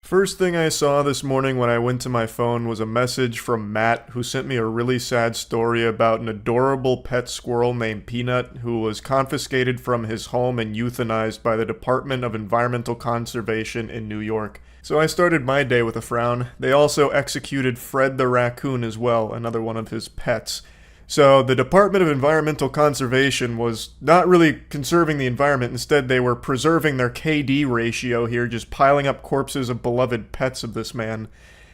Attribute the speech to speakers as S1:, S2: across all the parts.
S1: First thing I saw this morning when I went to my phone was a message from Matt, who sent me a really sad story about an adorable pet squirrel named Peanut who was confiscated from his home and euthanized by the Department of Environmental Conservation in New York. So I started my day with a frown. They also executed Fred the raccoon as well, another one of his pets. So the Department of Environmental Conservation was not really conserving the environment. Instead, they were preserving their KD ratio here, just piling up corpses of beloved pets of this man.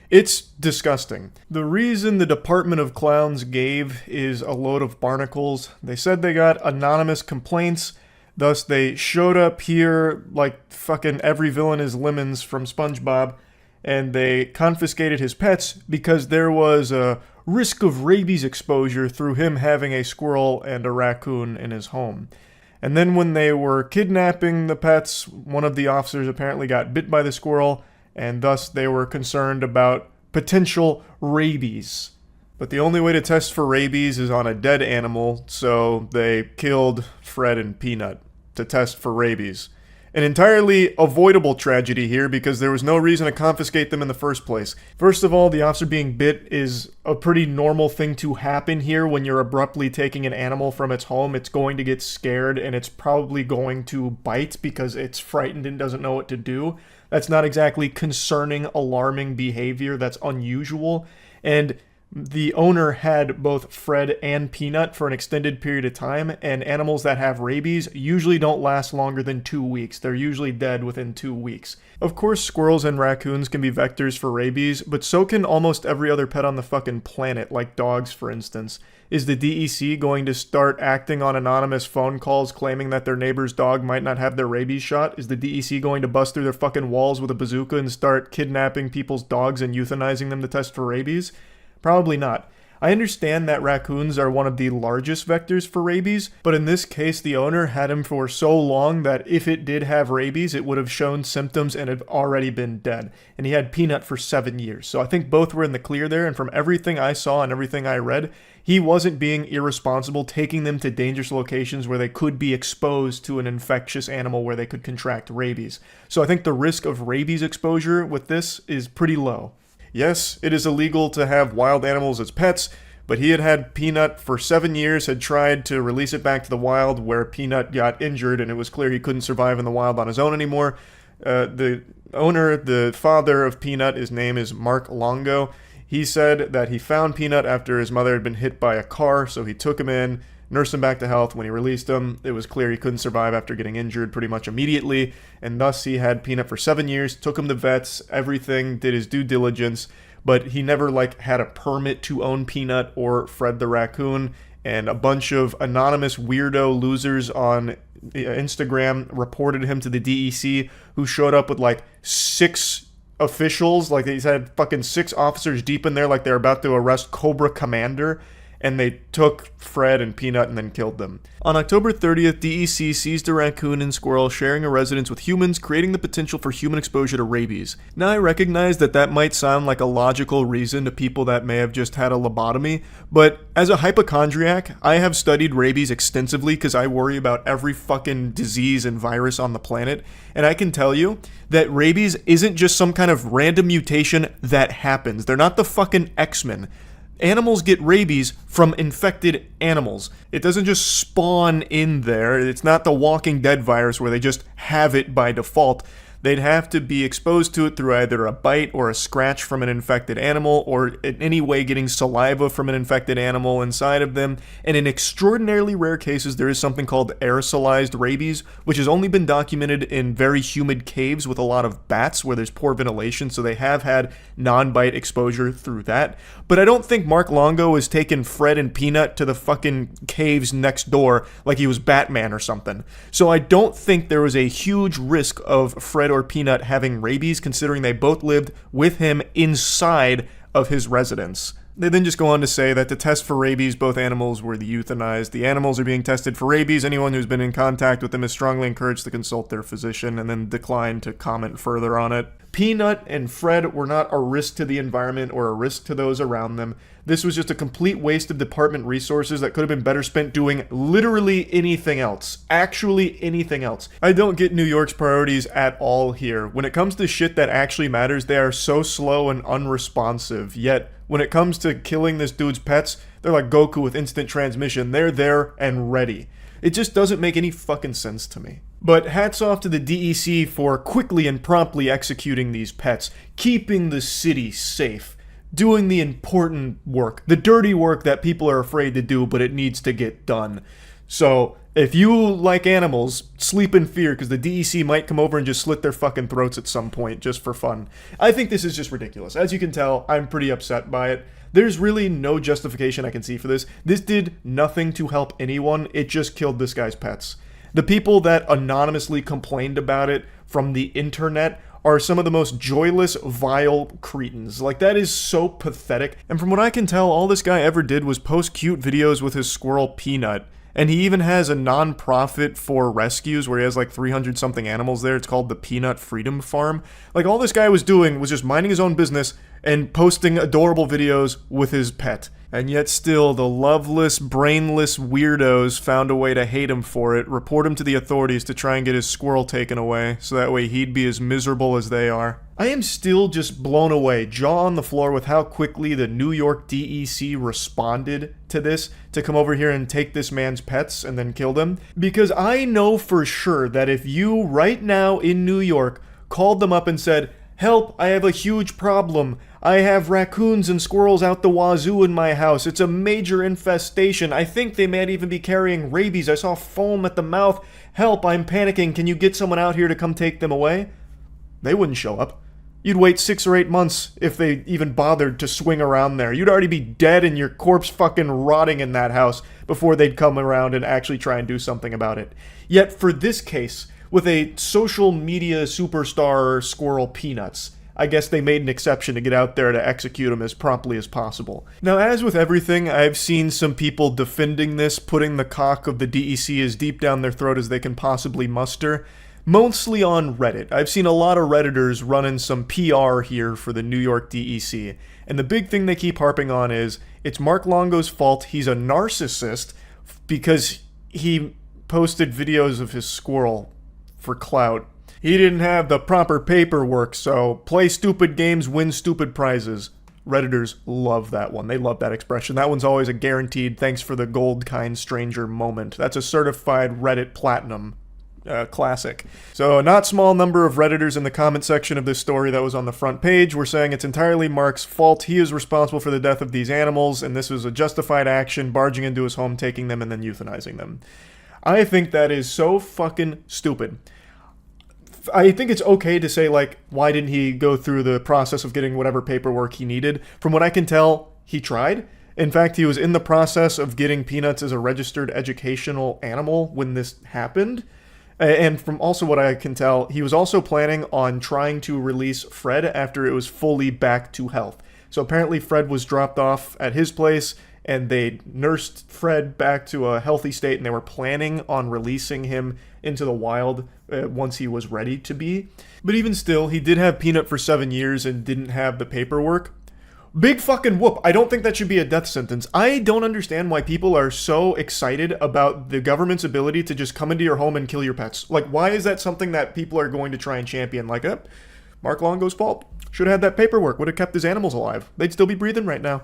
S1: It's disgusting. The reason the Department of Clowns gave is a load of barnacles. They said they got anonymous complaints, thus they showed up here like fucking every villain is Lemons from SpongeBob, and they confiscated his pets because there was a risk of rabies exposure through him having a squirrel and a raccoon in his home. And then when they were kidnapping the pets, one of the officers apparently got bit by the squirrel, and thus they were concerned about potential rabies. But the only way to test for rabies is on a dead animal, so they killed Fred and Peanut to test for rabies. An entirely avoidable tragedy here because there was no reason to confiscate them in the first place. First of all, the officer being bit is a pretty normal thing to happen here when you're abruptly taking an animal from its home. It's going to get scared and it's probably going to bite because it's frightened and doesn't know what to do. That's not exactly concerning, alarming behavior. That's unusual. And the owner had both Fred and Peanut for an extended period of time, and animals that have rabies usually don't last longer than 2 weeks. They're usually dead within 2 weeks. Of course, squirrels and raccoons can be vectors for rabies, but so can almost every other pet on the fucking planet, like dogs, for instance. Is the DEC going to start acting on anonymous phone calls claiming that their neighbor's dog might not have their rabies shot? Is the DEC going to bust through their fucking walls with a bazooka and start kidnapping people's dogs and euthanizing them to test for rabies? Probably not. I understand that raccoons are one of the largest vectors for rabies, but in this case the owner had him for so long that if it did have rabies, it would have shown symptoms and had already been dead. And he had Peanut for 7 years. So I think both were in the clear there, and from everything I saw and everything I read, he wasn't being irresponsible, taking them to dangerous locations where they could be exposed to an infectious animal where they could contract rabies. So I think the risk of rabies exposure with this is pretty low. Yes, it is illegal to have wild animals as pets, but he had Peanut for 7 years, had tried to release it back to the wild where Peanut got injured, and it was clear he couldn't survive in the wild on his own anymore. The owner, the father of Peanut, his name is Mark Longo. He said that he found Peanut after his mother had been hit by a car, so he took him in, nursed him back to health. When he released him, it was clear he couldn't survive after getting injured pretty much immediately, and thus he had Peanut for 7 years, took him to vets, everything, did his due diligence, but he never had a permit to own Peanut or Fred the raccoon, and a bunch of anonymous weirdo losers on Instagram reported him to the DEC, who showed up with 6 officials, he's had fucking 6 officers deep in there like they're about to arrest Cobra Commander, and they took Fred and Peanut and then killed them. On October 30th, DEC seized a raccoon and squirrel sharing a residence with humans, creating the potential for human exposure to rabies. Now, I recognize that might sound like a logical reason to people that may have just had a lobotomy, but as a hypochondriac, I have studied rabies extensively because I worry about every fucking disease and virus on the planet, and I can tell you that rabies isn't just some kind of random mutation that happens. They're not the fucking X-Men. Animals get rabies from infected animals. It doesn't just spawn in there. It's not the Walking Dead virus where they just have it by default. They'd have to be exposed to it through either a bite or a scratch from an infected animal, or in any way getting saliva from an infected animal inside of them. And in extraordinarily rare cases, there is something called aerosolized rabies, which has only been documented in very humid caves with a lot of bats where there's poor ventilation, so they have had non-bite exposure through that. But I don't think Mark Longo has taken Fred and Peanut to the fucking caves next door like he was Batman or something. So I don't think there was a huge risk of Fred or Peanut having rabies, considering they both lived with him inside of his residence. They then just go on to say that to test for rabies, both animals were euthanized. The animals are being tested for rabies. Anyone who's been in contact with them is strongly encouraged to consult their physician, and then decline to comment further on it. Peanut and Fred were not a risk to the environment or a risk to those around them. This was just a complete waste of department resources that could have been better spent doing literally anything else. Actually anything else. I don't get New York's priorities at all here. When it comes to shit that actually matters, they are so slow and unresponsive. Yet, when it comes to killing this dude's pets, they're like Goku with instant transmission. They're there and ready. It just doesn't make any fucking sense to me. But hats off to the DEC for quickly and promptly executing these pets, keeping the city safe, doing the important work, the dirty work that people are afraid to do, but it needs to get done. So, if you like animals, sleep in fear, because the DEC might come over and just slit their fucking throats at some point, just for fun. I think this is just ridiculous. As you can tell, I'm pretty upset by it. There's really no justification I can see for this. This did nothing to help anyone, it just killed this guy's pets. The people that anonymously complained about it from the internet are some of the most joyless, vile cretins. Like, that is so pathetic. And from what I can tell, all this guy ever did was post cute videos with his squirrel Peanut. And he even has a non-profit for rescues where he has like 300 something animals there. It's called the Peanut Freedom Farm. Like, all this guy was doing was just minding his own business and posting adorable videos with his pet. And yet still, the loveless, brainless weirdos found a way to hate him for it, report him to the authorities to try and get his squirrel taken away, so that way he'd be as miserable as they are. I am still just blown away, jaw on the floor, with how quickly the New York DEC responded to this, to come over here and take this man's pets and then kill them. Because I know for sure that if you, right now in New York, called them up and said, "Help, I have a huge problem. I have raccoons and squirrels out the wazoo in my house. It's a major infestation. I think they might even be carrying rabies. I saw foam at the mouth. Help, I'm panicking. Can you get someone out here to come take them away?" They wouldn't show up. You'd wait 6 or 8 months if they even bothered to swing around there. You'd already be dead and your corpse fucking rotting in that house before they'd come around and actually try and do something about it. Yet for this case, with a social media superstar squirrel Peanuts, I guess they made an exception to get out there to execute him as promptly as possible. Now, as with everything, I've seen some people defending this, putting the cock of the DEC as deep down their throat as they can possibly muster. Mostly on Reddit. I've seen a lot of Redditors running some PR here for the New York DEC. And the big thing they keep harping on is, it's Mark Longo's fault. He's a narcissist because he posted videos of his squirrel for clout. He didn't have the proper paperwork, so play stupid games, win stupid prizes. Redditors love that one. They love that expression. That one's always a guaranteed thanks for the gold kind stranger moment. That's a certified Reddit platinum classic. So a not small number of Redditors in the comment section of this story that was on the front page were saying it's entirely Mark's fault. He is responsible for the death of these animals, and this was a justified action, barging into his home, taking them, and then euthanizing them. I think that is so fucking stupid. I think it's okay to say, like, why didn't he go through the process of getting whatever paperwork he needed? From what I can tell, he tried. In fact, he was in the process of getting Peanuts as a registered educational animal when this happened. And from also what I can tell, he was also planning on trying to release Fred after it was fully back to health. So apparently Fred was dropped off at his place, and they nursed Fred back to a healthy state, and they were planning on releasing him into the wild once he was ready to be. But even still, he did have Peanut for 7 years and didn't have the paperwork. Big fucking whoop. I don't think that should be a death sentence. I don't understand why people are so excited about the government's ability to just come into your home and kill your pets. Like, why is that something that people are going to try and champion? Like, Mark Longo's fault. Should have had that paperwork. Would have kept his animals alive. They'd still be breathing right now.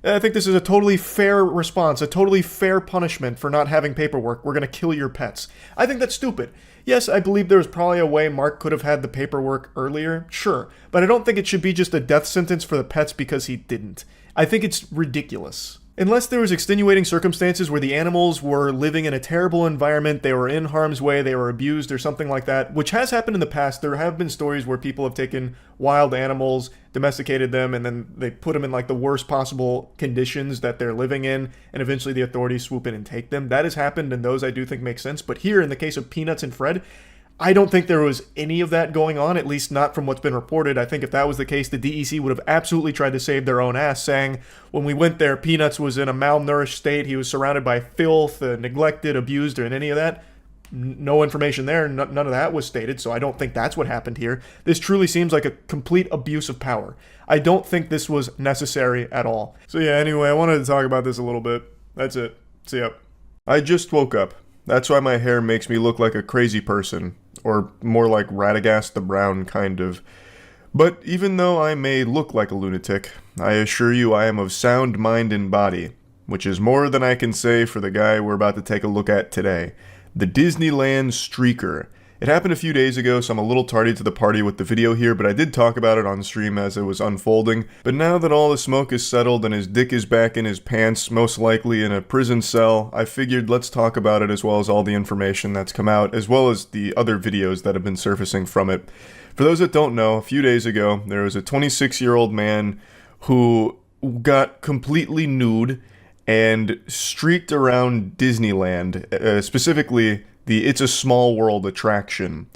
S1: I think this is a totally fair response, a totally fair punishment for not having paperwork. We're going to kill your pets. I think that's stupid. Yes, I believe there was probably a way Mark could have had the paperwork earlier, sure, but I don't think it should be just a death sentence for the pets because he didn't. I think it's ridiculous. Unless there was extenuating circumstances where the animals were living in a terrible environment, they were in harm's way, they were abused or something like that, which has happened in the past. There have been stories where people have taken wild animals, domesticated them, and then they put them in like the worst possible conditions that they're living in, and eventually the authorities swoop in and take them. That has happened, and those I do think make sense. But here, in the case of Peanuts and Fred, I don't think there was any of that going on, at least not from what's been reported. I think if that was the case, the DEC would have absolutely tried to save their own ass, saying, when we went there, Peanuts was in a malnourished state, he was surrounded by filth, neglected, abused, or in any of that. no information there. None of that was stated, so I don't think that's what happened here. This truly seems like a complete abuse of power. I don't think this was necessary at all. So yeah, anyway, I wanted to talk about this a little bit. That's it. See ya. I just woke up. That's why my hair makes me look like a crazy person. Or more like Radagast the Brown, kind of. But even though I may look like a lunatic, I assure you I am of sound mind and body, which is more than I can say for the guy we're about to take a look at today, the Disneyland Streaker. It happened a few days ago, so I'm a little tardy to the party with the video here, but I did talk about it on stream as it was unfolding. But now that all the smoke is settled and his dick is back in his pants, most likely in a prison cell, I figured let's talk about it as well as all the information that's come out, as well as the other videos that have been surfacing from it. For those that don't know, a few days ago, there was a 26-year-old man who got completely nude and streaked around Disneyland, specifically the It's a Small World attraction.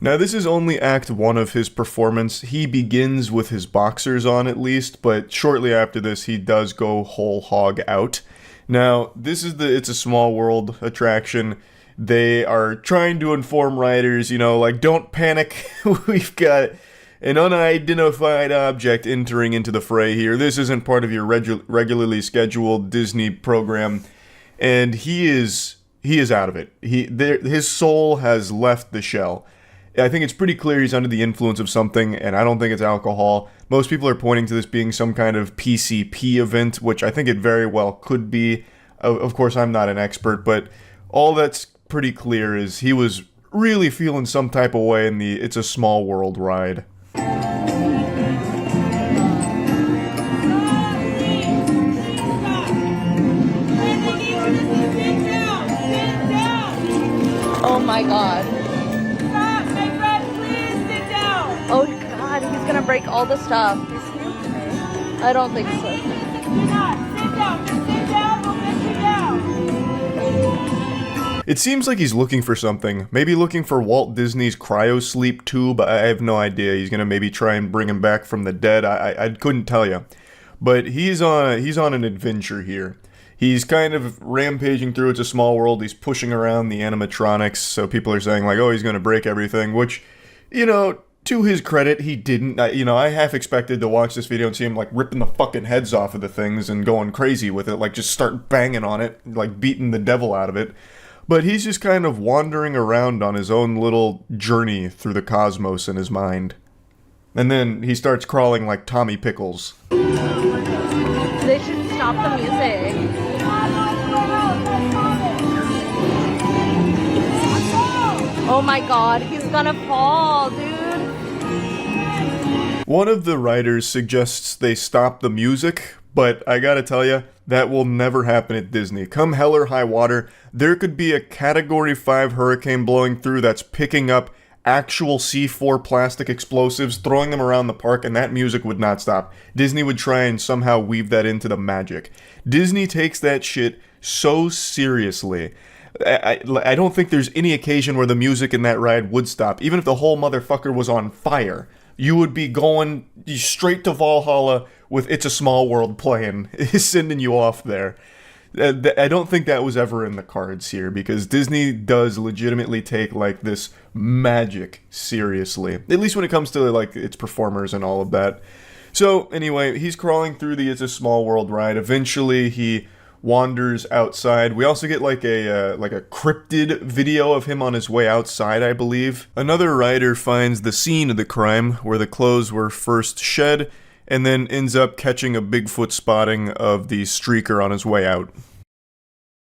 S1: Now this is only act 1 of his performance. He begins with his boxers on at least, but shortly after this he does go whole hog out. Now this is the It's a Small World attraction. They are trying to inform riders, you know, like, don't panic, we've got an unidentified object entering into the fray here. This isn't part of your regularly scheduled Disney program, and he is out of it. His soul has left the shell. I think it's pretty clear he's under the influence of something, and I don't think it's alcohol. Most people are pointing to this being some kind of PCP event, which I think it very well could be. Of course, I'm not an expert, but all that's pretty clear is he was really feeling some type of way in the It's a Small World ride.
S2: Oh my god. Oh god, he's gonna break all the stuff. I don't think so.
S1: It seems like he's looking for something. Maybe looking for Walt Disney's cryosleep tube. I have no idea. He's gonna maybe try and bring him back from the dead. I couldn't tell you. But he's on an adventure here. He's kind of rampaging through It's a Small World. He's pushing around the animatronics, so people are saying like, oh, he's gonna break everything, which, you know, to his credit, he didn't. I half expected to watch this video and see him, like, ripping the fucking heads off of the things and going crazy with it, like, just start banging on it, like, beating the devil out of it. But he's just kind of wandering around on his own little journey through the cosmos in his mind. And then he starts crawling like Tommy Pickles.
S2: They should stop the music. Oh my god, he's gonna fall, dude.
S1: One of the writers suggests they stop the music, but I gotta tell you, that will never happen at Disney. Come hell or high water, there could be a Category 5 hurricane blowing through that's picking up actual C4 plastic explosives, throwing them around the park, and that music would not stop. Disney would try and somehow weave that into the magic. Disney takes that shit so seriously. I don't think there's any occasion where the music in that ride would stop. Even if the whole motherfucker was on fire, you would be going straight to Valhalla with It's a Small World playing, sending you off there. I don't think that was ever in the cards here, because Disney does legitimately take, like, this magic seriously. At least when it comes to, like, its performers and all of that. So, anyway, he's crawling through the It's a Small World ride. Eventually, he wanders outside. We also get like a cryptid video of him on his way outside, I believe. Another rider finds the scene of the crime where the clothes were first shed, and then ends up catching a Bigfoot spotting of the streaker on his way out.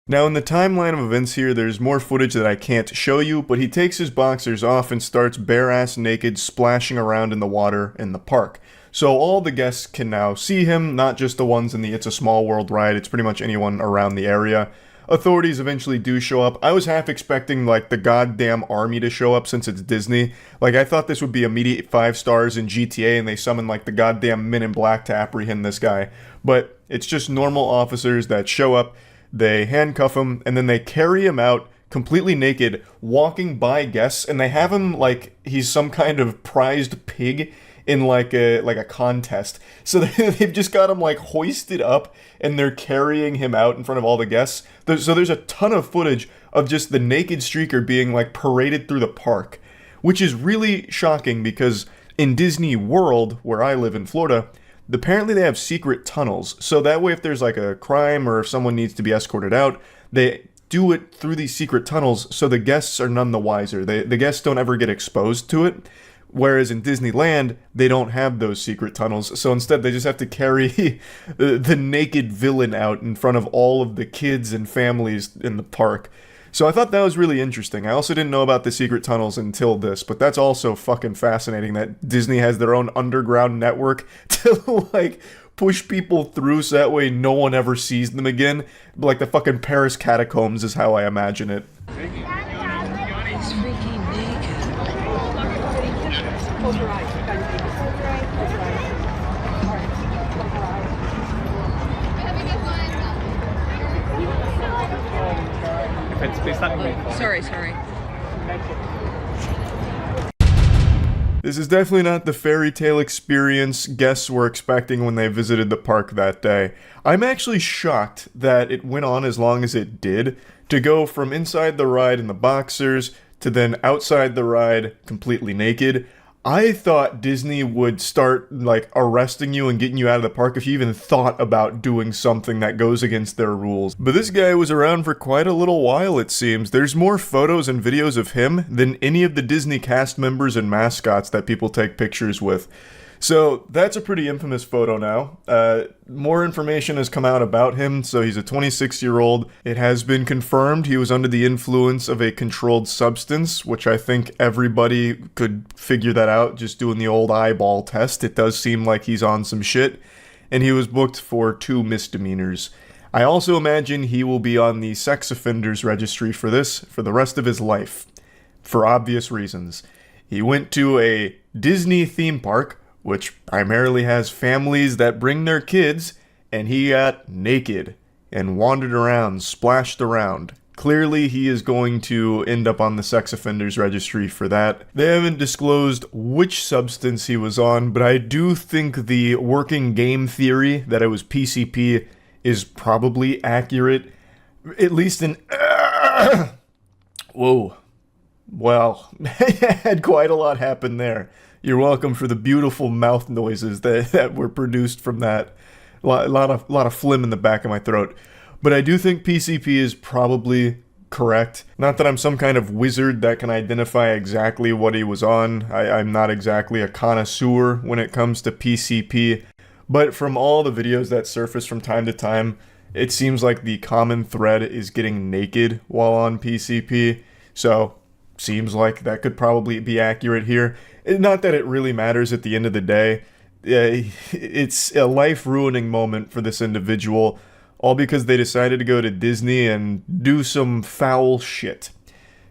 S1: Now in the timeline of events here, there's more footage that I can't show you, but he takes his boxers off and starts bare-ass naked splashing around in the water in the park. So all the guests can now see him, not just the ones in the It's a Small World ride, it's pretty much anyone around the area. Authorities eventually do show up. I was half expecting, like, the goddamn army to show up since it's Disney. Like, I thought this would be immediate 5 stars in GTA and they summon, like, the goddamn Men in Black to apprehend this guy. But It's just normal officers that show up, they handcuff him, and then they carry him out completely naked, walking by guests, and they have him like he's some kind of prized pig in like a contest. So they've just got him like hoisted up, and they're carrying him out in front of all the guests. So there's a ton of footage of just the naked streaker being like paraded through the park, which is really shocking because in Disney World, where I live in Florida, apparently they have secret tunnels. So that way if there's like a crime or if someone needs to be escorted out, they do it through these secret tunnels so the guests are none the wiser. The guests don't ever get exposed to it. Whereas in Disneyland, they don't have those secret tunnels. So instead, they just have to carry the naked villain out in front of all of the kids and families in the park. So I thought that was really interesting. I also didn't know about the secret tunnels until this, but that's also fucking fascinating that Disney has their own underground network to, like, push people through so that way no one ever sees them again. Like the fucking Paris catacombs is how I imagine it.
S3: It's freaking naked. Sorry.
S1: This is definitely not the fairy tale experience guests were expecting when they visited the park that day. I'm actually shocked that it went on as long as it did, to go from inside the ride in the boxers to then outside the ride completely naked. I thought Disney would start, like, arresting you and getting you out of the park if you even thought about doing something that goes against their rules. But this guy was around for quite a little while, it seems. There's more photos and videos of him than any of the Disney cast members and mascots that people take pictures with. So that's a pretty infamous photo now. More information has come out about him. So he's a 26-year-old. It has been confirmed he was under the influence of a controlled substance, which I think everybody could figure that out just doing the old eyeball test. It does seem like he's on some shit. And he was booked for 2 misdemeanors. I also imagine he will be on the sex offenders registry for this for the rest of his life. For obvious reasons. He went to a Disney theme park, which primarily has families that bring their kids, and he got naked and wandered around, splashed around. Clearly, he is going to end up on the sex offenders registry for that. They haven't disclosed which substance he was on, but I do think the working game theory that it was PCP is probably accurate. At least in... Whoa. Well, had quite a lot happen there. You're welcome for the beautiful mouth noises that were produced from that. A lot of phlegm in the back of my throat. But I do think PCP is probably correct. Not that I'm some kind of wizard that can identify exactly what he was on. I'm not exactly a connoisseur when it comes to PCP. But from all the videos that surface from time to time, it seems like the common thread is getting naked while on PCP. So, seems like that could probably be accurate here. Not that it really matters at the end of the day. It's a life-ruining moment for this individual, all because they decided to go to Disney and do some foul shit.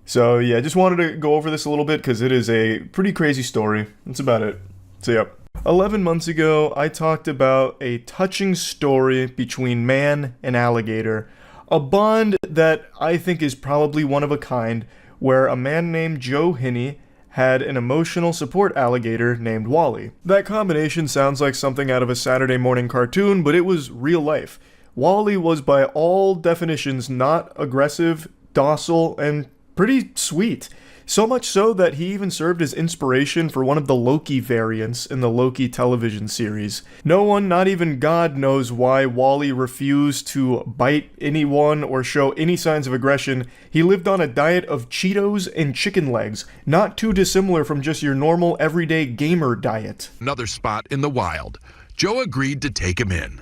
S1: So yeah, just wanted to go over this a little bit because it is a pretty crazy story. That's about it. So yeah. 11 months ago, I talked about a touching story between man and alligator. A bond that I think is probably one of a kind, where a man named Joe Hinney had an emotional support alligator named Wally. That combination sounds like something out of a Saturday morning cartoon, but it was real life. Wally was by all definitions not aggressive, docile, and pretty sweet. So much so that he even served as inspiration for one of the Loki variants in the Loki television series. No one, not even God, knows why Wally refused to bite anyone or show any signs of aggression. He lived on a diet of Cheetos and chicken legs, not too dissimilar from just your normal everyday gamer diet.
S4: Another spot in the wild. Joe agreed to take him in.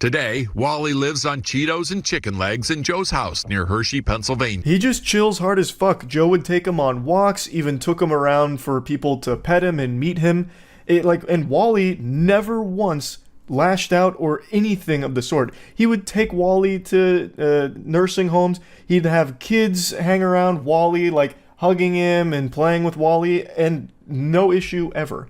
S4: Today, Wally lives on Cheetos and chicken legs in Joe's house near Hershey, Pennsylvania.
S1: He just chills hard as fuck. Joe would take him on walks, even took him around for people to pet him and meet him. And Wally never once lashed out or anything of the sort. He would take Wally to nursing homes. He'd have kids hang around Wally, like hugging him and playing with Wally, and no issue ever.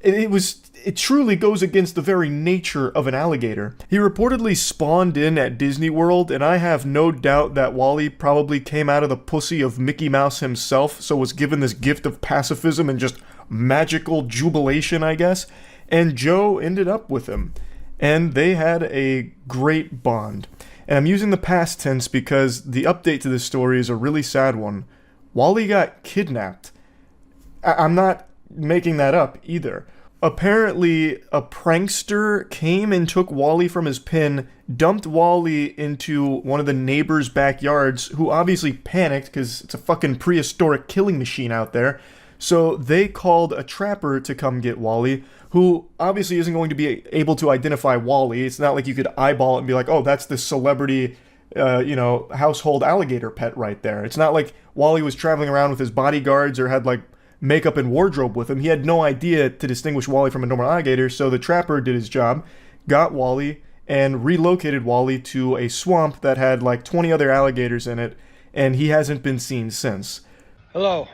S1: It truly goes against the very nature of an alligator. He reportedly spawned in at Disney World, and I have no doubt that Wally probably came out of the pussy of Mickey Mouse himself, so was given this gift of pacifism and just magical jubilation, I guess. And Joe ended up with him, and they had a great bond. And I'm using the past tense because the update to this story is a really sad one. Wally got kidnapped. I'm not making that up either. Apparently, a prankster came and took Wally from his pen, dumped Wally into one of the neighbors' backyards, who obviously panicked because it's a fucking prehistoric killing machine out there. So they called a trapper to come get Wally, who obviously isn't going to be able to identify Wally. It's not like you could eyeball it and be like, oh, that's the celebrity, household alligator pet right there. It's not like Wally was traveling around with his bodyguards or had like makeup and wardrobe with him. He had no idea to distinguish Wally from a normal alligator, so the trapper did his job, got Wally, and relocated Wally to a swamp that had like 20 other alligators in it, and he hasn't been seen since.
S5: Hello,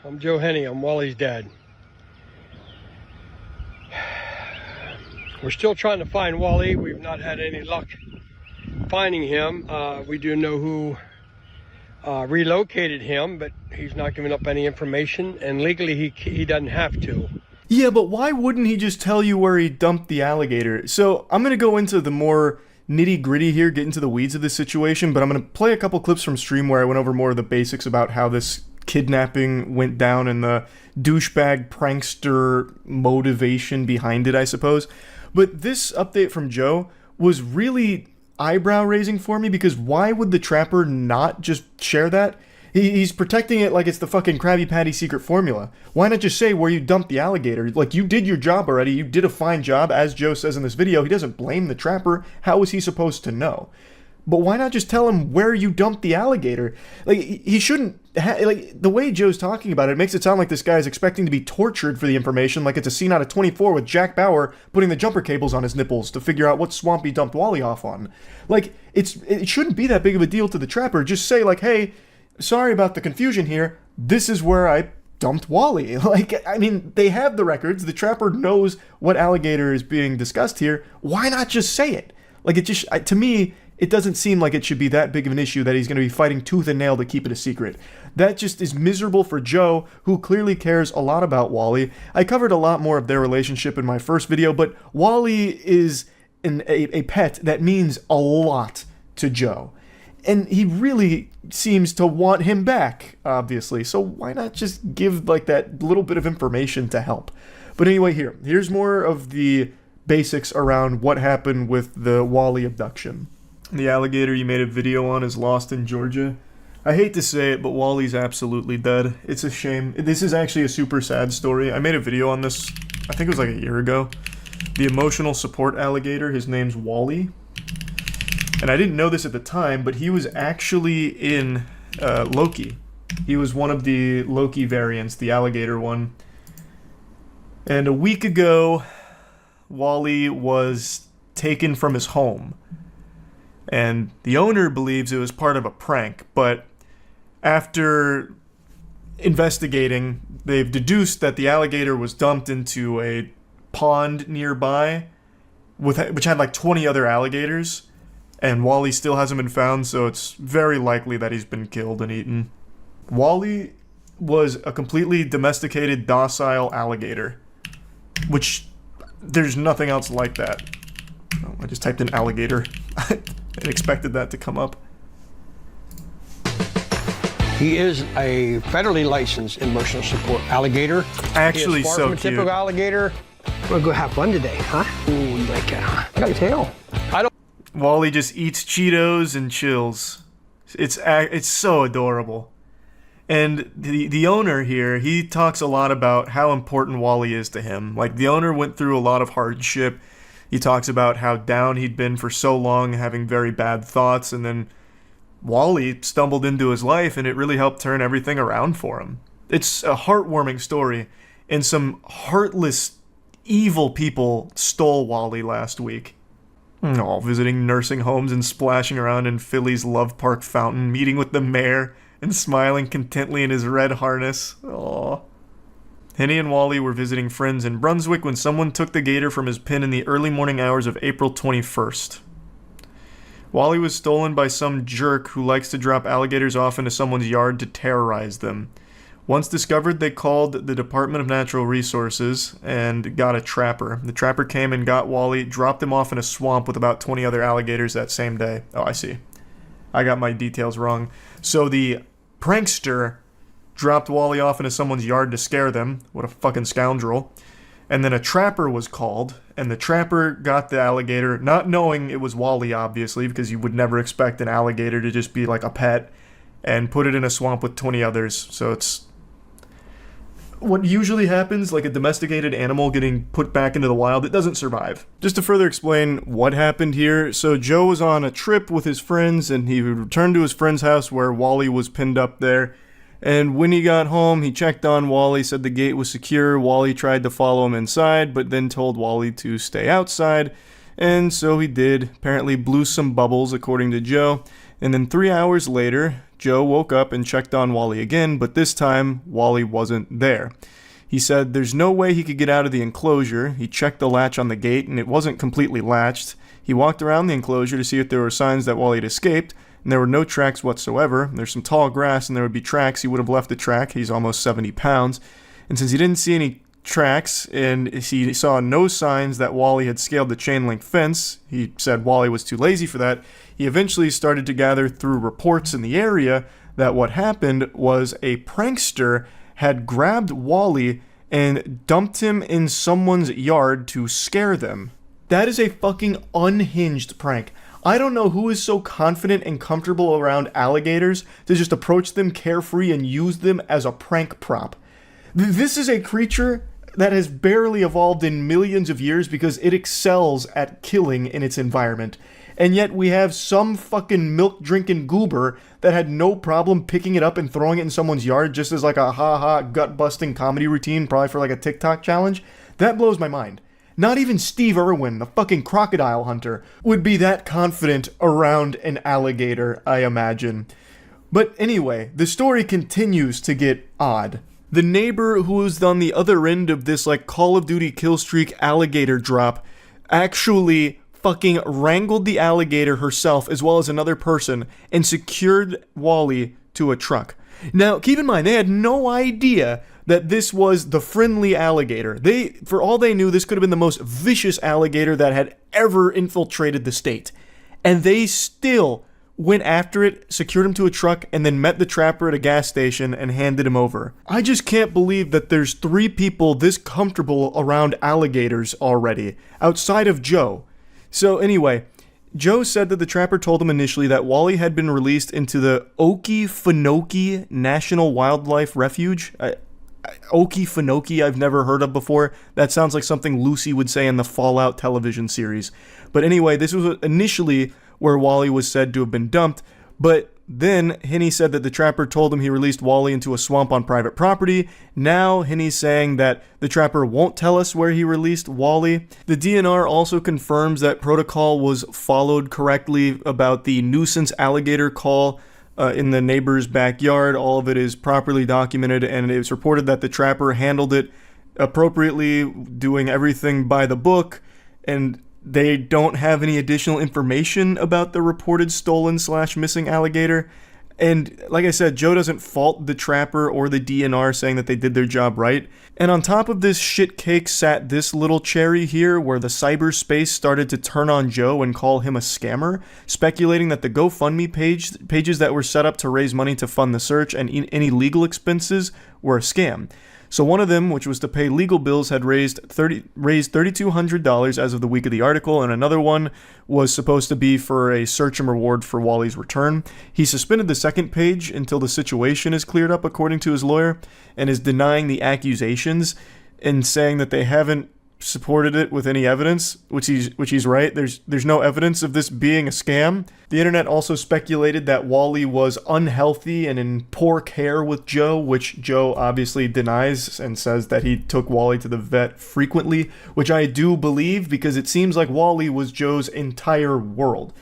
S5: I'm Joe Henney. I'm Wally's dad. We're still trying to find Wally. We've not had any luck finding him. We do know who relocated him, but he's not giving up any information, and legally he doesn't have to.
S1: Yeah, but why wouldn't he just tell you where he dumped the alligator? So I'm going to go into the more nitty-gritty here, get into the weeds of this situation, but I'm going to play a couple clips from stream where I went over more of the basics about how this kidnapping went down and the douchebag prankster motivation behind it, I suppose. But this update from Joe was really eyebrow raising for me, because why would the trapper not just share that? He's protecting it like it's the fucking Krabby Patty secret formula. Why not just say where you dumped the alligator? Like, you did your job already. You did a fine job. As Joe says in this video, he doesn't blame the trapper. How is he supposed to know? But why not just tell him where you dumped the alligator? Like, he shouldn't like, the way Joe's talking about it, it makes it sound like this guy is expecting to be tortured for the information, like it's a scene out of 24 with Jack Bauer putting the jumper cables on his nipples to figure out what swamp he dumped Wally off on. Like, it shouldn't be that big of a deal to the trapper. Just say, like, hey, sorry about the confusion here. This is where I dumped Wally. Like, I mean, they have the records. The trapper knows what alligator is being discussed here. Why not just say it? Like, it just, to me, it doesn't seem like it should be that big of an issue that he's going to be fighting tooth and nail to keep it a secret. That just is miserable for Joe, who clearly cares a lot about Wally. I covered a lot more of their relationship in my first video, but Wally is a pet that means a lot to Joe. And he really seems to want him back, obviously. So why not just give, like, that little bit of information to help? But anyway, here's more of the basics around what happened with the Wally abduction. The alligator you made a video on is lost in Georgia. I hate to say it, but Wally's absolutely dead. It's a shame. This is actually a super sad story. I made a video on this, I think it was like a year ago. The emotional support alligator, his name's Wally. And I didn't know this at the time, but he was actually in Loki. He was one of the Loki variants, the alligator one. And a week ago, Wally was taken from his home. And the owner believes it was part of a prank, but after investigating, they've deduced that the alligator was dumped into a pond nearby, which had like 20 other alligators, and Wally still hasn't been found, so it's very likely that he's been killed and eaten. Wally was a completely domesticated, docile alligator, which there's nothing else like that. Oh, I just typed in alligator and expected that to come up.
S5: He is a federally licensed emotional support alligator.
S1: Actually,
S5: He is far
S1: so
S5: from a
S1: cute.
S5: typical alligator. We're gonna go have fun today, huh? Ooh, you like it, huh? I got your tail. I don't.
S1: Wally just eats Cheetos and chills. It's so adorable. And the owner here, he talks a lot about how important Wally is to him. Like, the owner went through a lot of hardship. He talks about how down he'd been for so long, having very bad thoughts, and then Wally stumbled into his life, and it really helped turn everything around for him. It's a heartwarming story, and some heartless, evil people stole Wally last week. Oh, visiting nursing homes and splashing around in Philly's Love Park fountain, meeting with the mayor, and smiling contently in his red harness. Aww. Henny and Wally were visiting friends in Brunswick when someone took the gator from his pen in the early morning hours of April 21st. Wally was stolen by some jerk who likes to drop alligators off into someone's yard to terrorize them. Once discovered, they called the Department of Natural Resources and got a trapper. The trapper came and got Wally, dropped him off in a swamp with about 20 other alligators that same day. Oh, I see. I got my details wrong. So the prankster dropped Wally off into someone's yard to scare them. What a fucking scoundrel. And then a trapper was called, and the trapper got the alligator, not knowing it was Wally, obviously, because you would never expect an alligator to just be like a pet, and put it in a swamp with 20 others. So it's what usually happens, like a domesticated animal getting put back into the wild, it doesn't survive. Just to further explain what happened here, so Joe was on a trip with his friends, and he returned to his friend's house where Wally was pinned up there. And when he got home, he checked on Wally, said the gate was secure. Wally tried to follow him inside, but then told Wally to stay outside. And so he did. Apparently blew some bubbles, according to Joe. And then 3 hours later, Joe woke up and checked on Wally again, but this time, Wally wasn't there. He said there's no way he could get out of the enclosure. He checked the latch on the gate, and it wasn't completely latched. He walked around the enclosure to see if there were signs that Wally had escaped, and there were no tracks whatsoever. There's some tall grass, and there would be tracks. He would have left the track. He's almost 70 pounds. And since he didn't see any tracks, and he saw no signs that Wally had scaled the chain link fence, he said Wally was too lazy for that. He eventually started to gather through reports in the area that what happened was a prankster had grabbed Wally and dumped him in someone's yard to scare them. That is a fucking unhinged prank. I don't know who is so confident and comfortable around alligators to just approach them carefree and use them as a prank prop. This is a creature that has barely evolved in millions of years because it excels at killing in its environment. And yet we have some fucking milk-drinking goober that had no problem picking it up and throwing it in someone's yard just as like a ha-ha gut-busting comedy routine, probably for like a TikTok challenge. That blows my mind. Not even Steve Irwin, the fucking crocodile hunter, would be that confident around an alligator, I imagine. But anyway, the story continues to get odd. The neighbor who was on the other end of this like Call of Duty kill streak alligator drop actually fucking wrangled the alligator herself as well as another person and secured Wally to a truck. Now, keep in mind, they had no idea that this was the friendly alligator. For all they knew, this could have been the most vicious alligator that had ever infiltrated the state. And they still went after it, secured him to a truck, and then met the trapper at a gas station and handed him over. I just can't believe that there's 3 people this comfortable around alligators already, outside of Joe. So anyway, Joe said that the trapper told him initially that Wally had been released into the Okefenokee National Wildlife Refuge. Okefenokee I've never heard of before. That sounds like something Lucy would say in the Fallout television series. But anyway, this was initially where Wally was said to have been dumped, but then Henny said that the trapper told him he released Wally into a swamp on private property. Now Henny's saying that the trapper won't tell us where he released Wally. The DNR also confirms that protocol was followed correctly about the nuisance alligator call in the neighbor's backyard. All of it is properly documented, and it was reported that the trapper handled it appropriately, doing everything by the book, and they don't have any additional information about the reported stolen/missing alligator. And like I said, Joe doesn't fault the trapper or the DNR, saying that they did their job right. And on top of this shit cake sat this little cherry here, where the cyberspace started to turn on Joe and call him a scammer, speculating that the GoFundMe pages that were set up to raise money to fund the search and any legal expenses were a scam. So one of them, which was to pay legal bills, had raised $3,200 as of the week of the article, and another one was supposed to be for a search and reward for Wally's return. He suspended the second page until the situation is cleared up, according to his lawyer, and is denying the accusations and saying that they haven't supported it with any evidence, which he's right. There's no evidence of this being a scam. The internet also speculated that Wally was unhealthy and in poor care with Joe, which Joe obviously denies and says that he took Wally to the vet frequently, which I do believe because it seems like Wally was Joe's entire world.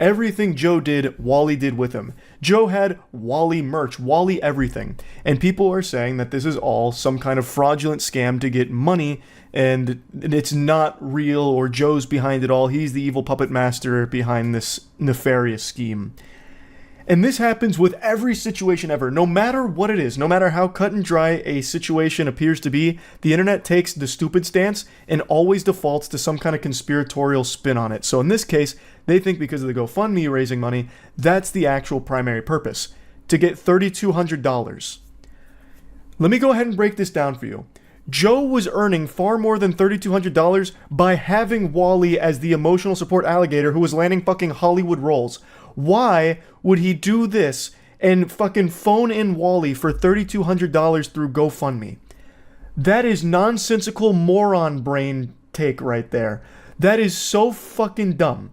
S1: Everything Joe did, Wally did with him. Joe had Wally merch, Wally everything. And people are saying that this is all some kind of fraudulent scam to get money, and it's not real, or Joe's behind it all. He's the evil puppet master behind this nefarious scheme. And this happens with every situation ever. No matter what it is, no matter how cut and dry a situation appears to be, the internet takes the stupid stance and always defaults to some kind of conspiratorial spin on it. So in this case, they think because of the GoFundMe raising money, that's the actual primary purpose, to get $3,200. Let me go ahead and break this down for you. Joe was earning far more than $3,200 by having Wally as the emotional support alligator who was landing fucking Hollywood roles. Why would he do this and fucking phone in Wally for $3,200 through GoFundMe? That is nonsensical moron brain take right there. That is so fucking dumb.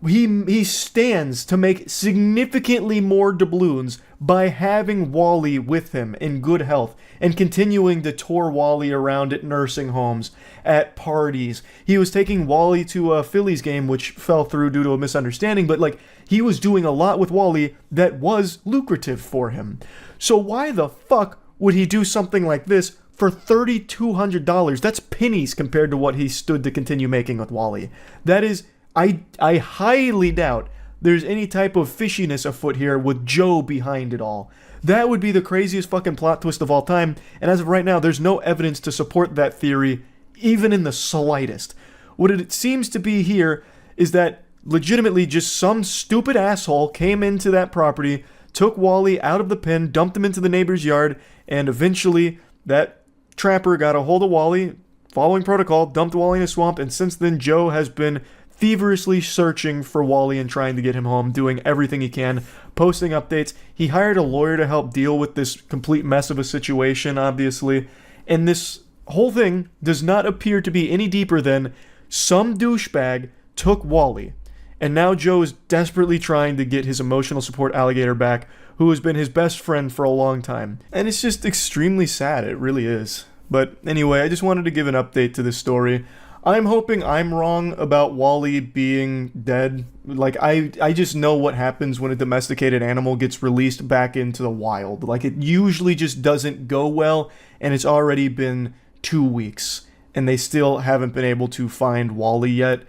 S1: He stands to make significantly more doubloons by having Wally with him in good health and continuing to tour Wally around at nursing homes, at parties. He was taking Wally to a Phillies game, which fell through due to a misunderstanding, but like, he was doing a lot with Wally that was lucrative for him. So why the fuck would he do something like this for $3,200? That's pennies compared to what he stood to continue making with Wally. That is, I highly doubt there's any type of fishiness afoot here with Joe behind it all. That would be the craziest fucking plot twist of all time, and as of right now, there's no evidence to support that theory, even in the slightest. What it seems to be here is that legitimately just some stupid asshole came into that property, took Wally out of the pen, dumped him into the neighbor's yard, and eventually that trapper got a hold of Wally, following protocol, dumped Wally in a swamp, and since then Joe has been feverishly searching for Wally and trying to get him home, doing everything he can, posting updates. He hired a lawyer to help deal with this complete mess of a situation, obviously, and this whole thing does not appear to be any deeper than some douchebag took Wally, and now Joe is desperately trying to get his emotional support alligator back, who has been his best friend for a long time. And it's just extremely sad, it really is. But anyway, I just wanted to give an update to this story. I'm hoping I'm wrong about Wally being dead. Like, I just know what happens when a domesticated animal gets released back into the wild. Like, it usually just doesn't go well, and it's already been 2 weeks, and they still haven't been able to find Wally yet.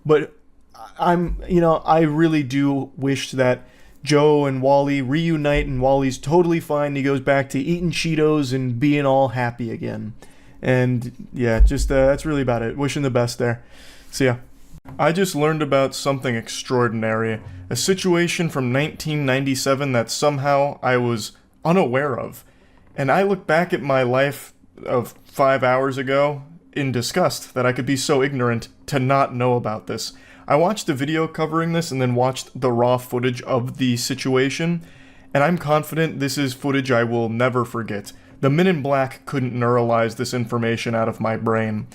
S1: But I really do wish that Joe and Wally reunite, and Wally's totally fine. He goes back to eating Cheetos and being all happy again. And yeah, just that's really about it. Wishing the best there. See ya. I just learned about something extraordinary. A situation from 1997 that somehow I was unaware of. And I look back at my life of 5 hours ago in disgust that I could be so ignorant to not know about this. I watched a video covering this and then watched the raw footage of the situation, and I'm confident this is footage I will never forget. The Men in Black couldn't neuralize this information out of my brain.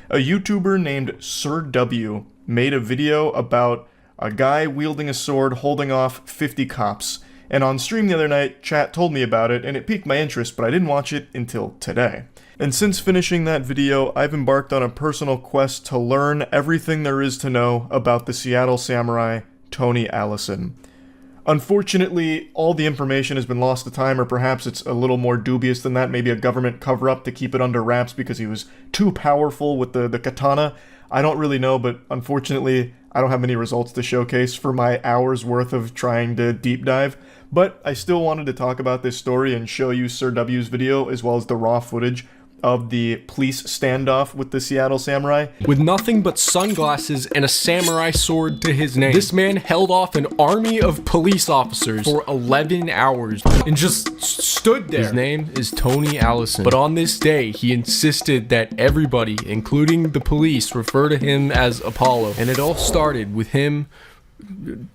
S1: A YouTuber named Sir W made a video about a guy wielding a sword holding off 50 cops, and on stream the other night, chat told me about it, and it piqued my interest, but I didn't watch it until today. And since finishing that video, I've embarked on a personal quest to learn everything there is to know about the Seattle samurai, Tony Allison. Unfortunately, all the information has been lost to time, or perhaps it's a little more dubious than that, maybe a government cover-up to keep it under wraps because he was too powerful with the katana. I don't really know, but unfortunately, I don't have many results to showcase for my hours worth of trying to deep dive. But I still wanted to talk about this story and show you Sir W's video, as well as the raw footage of the police standoff with the Seattle samurai.
S6: With nothing but sunglasses and a samurai sword to his name, this man held off an army of police officers for 11 hours and just stood there. His name is Tony Allison, but on this day, he insisted that everybody, including the police, refer to him as Apollo, and it all started with him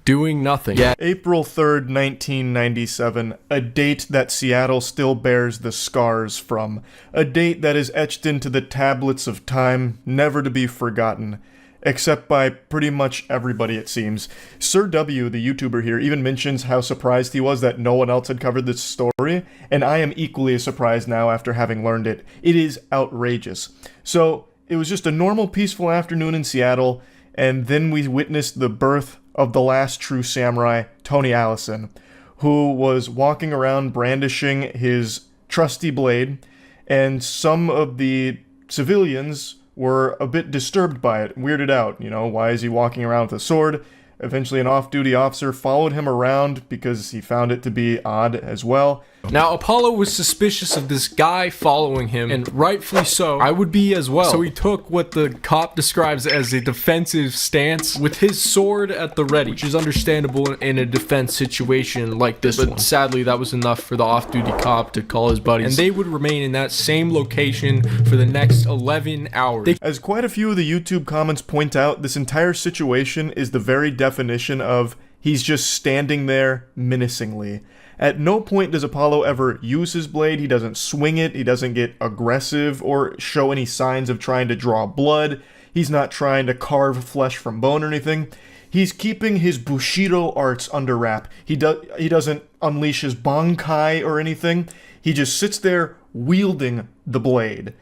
S6: doing nothing. Yeah.
S1: April 3rd, 1997, a date that Seattle still bears the scars from. A date that is etched into the tablets of time, never to be forgotten. Except by pretty much everybody, it seems. Sir W, the YouTuber here, even mentions how surprised he was that no one else had covered this story, and I am equally as surprised now after having learned it. It is outrageous. So, it was just a normal, peaceful afternoon in Seattle, and then we witnessed the birth of the last true samurai, Tony Allison, who was walking around brandishing his trusty blade, and some of the civilians were a bit disturbed by it, weirded out. You know, why is he walking around with a sword? Eventually, an off-duty officer followed him around because he found it to be odd as well.
S6: Now, Apollo was suspicious of this guy following him, and rightfully so. I would be as well. So he took what the cop describes as a defensive stance with his sword at the ready, which is understandable in a defense situation like this one. But sadly, that was enough for the off-duty cop to call his buddies, and they would remain in that same location for the next 11 hours.
S1: As quite a few of the YouTube comments point out, this entire situation is the very definition of he's just standing there menacingly. At no point does Apollo ever use his blade, he doesn't swing it, he doesn't get aggressive or show any signs of trying to draw blood, he's not trying to carve flesh from bone or anything. He's keeping his Bushido arts under wrap. He doesn't unleash his Bankai or anything, he just sits there wielding the blade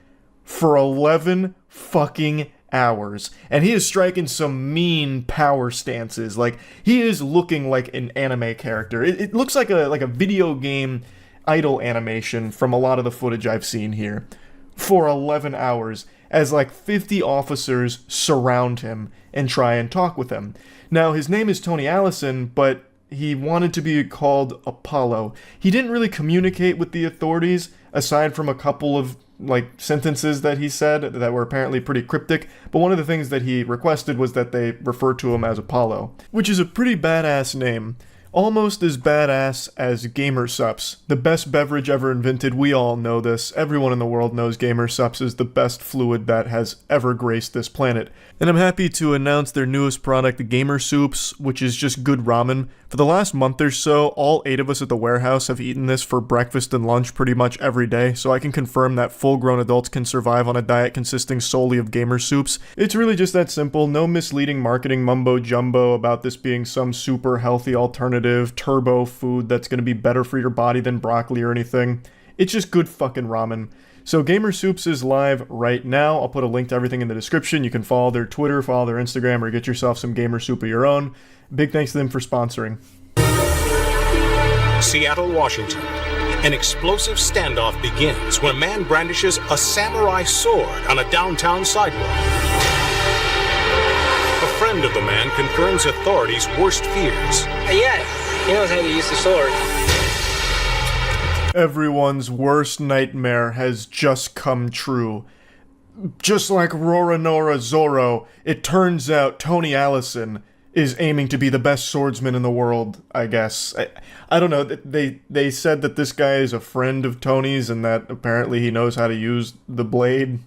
S1: for 11 fucking hours, and he is striking some mean power stances. Like, he is looking like an anime character. It looks like a video game idle animation from a lot of the footage I've seen here for 11 hours, as like 50 officers surround him and try and talk with him. Now, his name is Tony Allison, but he wanted to be called Apollo. He didn't really communicate with the authorities, aside from a couple of sentences that he said that were apparently pretty cryptic, but one of the things that he requested was that they refer to him as Apollo, which is a pretty badass name. Almost as badass as Gamer Sups, the best beverage ever invented. We all know this. Everyone in the world knows Gamer Sups is the best fluid that has ever graced this planet. And I'm happy to announce their newest product, Gamer Soups, which is just good ramen. For the last month or so, all 8 of us at the warehouse have eaten this for breakfast and lunch pretty much every day, so I can confirm that full-grown adults can survive on a diet consisting solely of Gamer Soups. It's really just that simple, no misleading marketing mumbo-jumbo about this being some super healthy alternative, turbo food that's going to be better for your body than broccoli or anything. It's just good fucking ramen. So Gamer Soups is live right now. I'll put a link to everything in the description. You can follow their Twitter, follow their Instagram, or get yourself some Gamer Soup of your own. Big thanks to them for sponsoring.
S7: Seattle, Washington. An explosive standoff begins when a man brandishes a samurai sword on a downtown sidewalk. A friend of the man confirms authorities' worst fears.
S8: Yeah, he knows how to use the sword.
S1: Everyone's worst nightmare has just come true. Just like Roronoa Zoro, it turns out Tony Allison is aiming to be the best swordsman in the world, I guess. I don't know, they said that this guy is a friend of Tony's and that apparently he knows how to use the blade.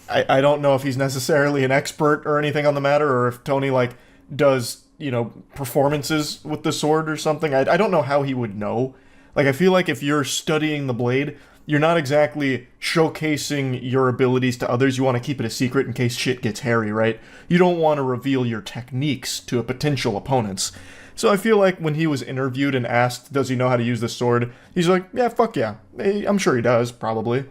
S1: I don't know if he's necessarily an expert or anything on the matter, or if Tony, does, performances with the sword or something. I don't know how he would know. I feel like if you're studying the blade, you're not exactly showcasing your abilities to others. You want to keep it a secret in case shit gets hairy, right? You don't want to reveal your techniques to a potential opponents. So I feel like when he was interviewed and asked, does he know how to use the sword? He's like, yeah, fuck yeah. I'm sure he does, probably.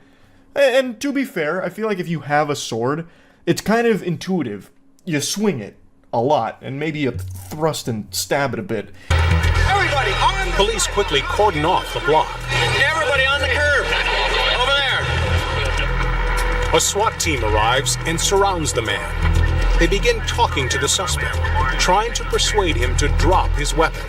S1: And to be fair, I feel like if you have a sword, it's kind of intuitive. You swing it a lot, and maybe you thrust and stab it a bit.
S7: Everybody on! Police quickly cordon off the block.
S8: Everybody on the curb! Over there!
S7: A SWAT team arrives and surrounds the man. They begin talking to the suspect, trying to persuade him to drop his weapon.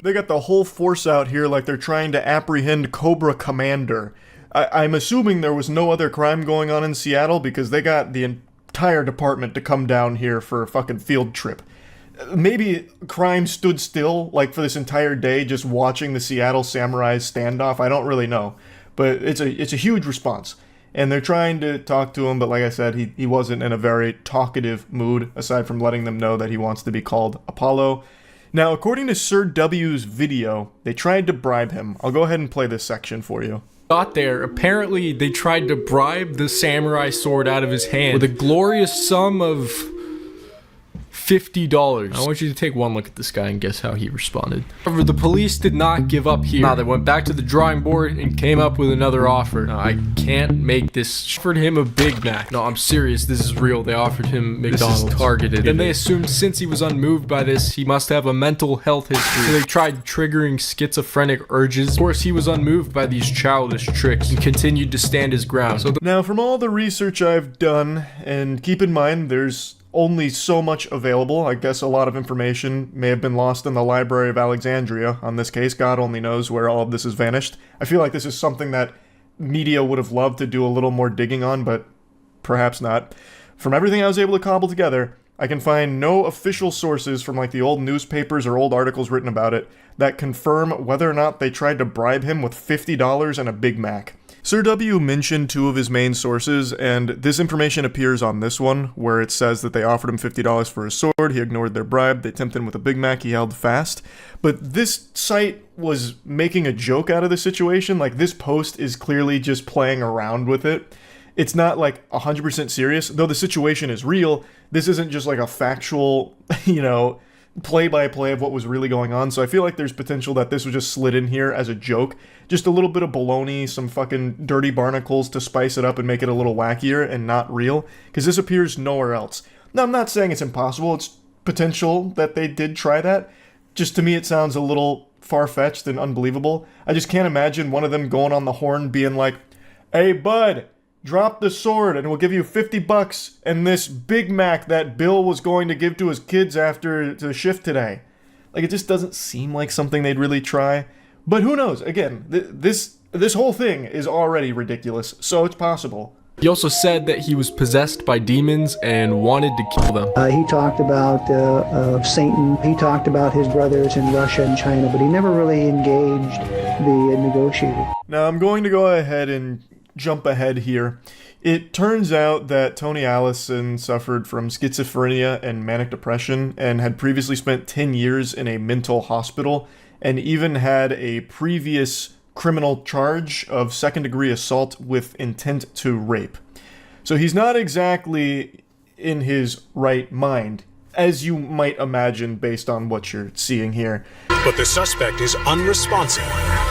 S1: They got the whole force out here like they're trying to apprehend Cobra Commander. I'm assuming there was no other crime going on in Seattle because they got the entire department to come down here for a fucking field trip. Maybe crime stood still, for this entire day, just watching the Seattle Samurais standoff. I don't really know. But it's a huge response. And they're trying to talk to him, but like I said, he wasn't in a very talkative mood, aside from letting them know that he wants to be called Apollo. Now, according to Sir W's video, they tried to bribe him. I'll go ahead and play this section for you.
S6: Got there, apparently they tried to bribe the samurai sword out of his hand with a glorious sum of $50. I want you to take one look at this guy and guess how he responded. However, the police did not give up here. Nah, they went back to the drawing board and came up with another offer. No, I can't make this. Offered him a Big Mac. No, I'm serious. This is real. They offered him McDonald's. This is targeted. Then they assumed since he was unmoved by this, he must have a mental health history. So they tried triggering schizophrenic urges. Of course, he was unmoved by these childish tricks and continued to stand his ground. So
S1: now, from all the research I've done, and keep in mind there's only so much available. I guess a lot of information may have been lost in the Library of Alexandria on this case. God only knows where all of this has vanished. I feel like this is something that media would have loved to do a little more digging on, but perhaps not. From everything I was able to cobble together, I can find no official sources from like the old newspapers or old articles written about it that confirm whether or not they tried to bribe him with $50 and a Big Mac. Sir W mentioned two of his main sources, and this information appears on this one, where it says that they offered him $50 for his sword, he ignored their bribe, they tempted him with a Big Mac, he held fast. But this site was making a joke out of the situation. Like, this post is clearly just playing around with it. It's not like 100% serious, though the situation is real. This isn't just like a factual, play-by-play of what was really going on. So I feel like there's potential that this was just slid in here as a joke. Just a little bit of baloney, some fucking dirty barnacles to spice it up and make it a little wackier and not real. Because this appears nowhere else. Now, I'm not saying it's impossible. It's potential that they did try that. Just to me, it sounds a little far-fetched and unbelievable. I just can't imagine one of them going on the horn being like, "Hey, bud, drop the sword and we'll give you $50 and this Big Mac that Bill was going to give to his kids after the shift today." Like, it just doesn't seem like something they'd really try. But who knows? Again, this whole thing is already ridiculous, so it's possible.
S6: He also said that he was possessed by demons and wanted to kill them.
S9: He talked about Satan. He talked about his brothers in Russia and China, but he never really engaged the negotiator.
S1: Now, I'm going to go ahead and jump ahead here. It turns out that Tony Allison suffered from schizophrenia and manic depression and had previously spent 10 years in a mental hospital and even had a previous criminal charge of second-degree assault with intent to rape. So he's not exactly in his right mind, as you might imagine based on what you're seeing here.
S7: But the suspect is unresponsive.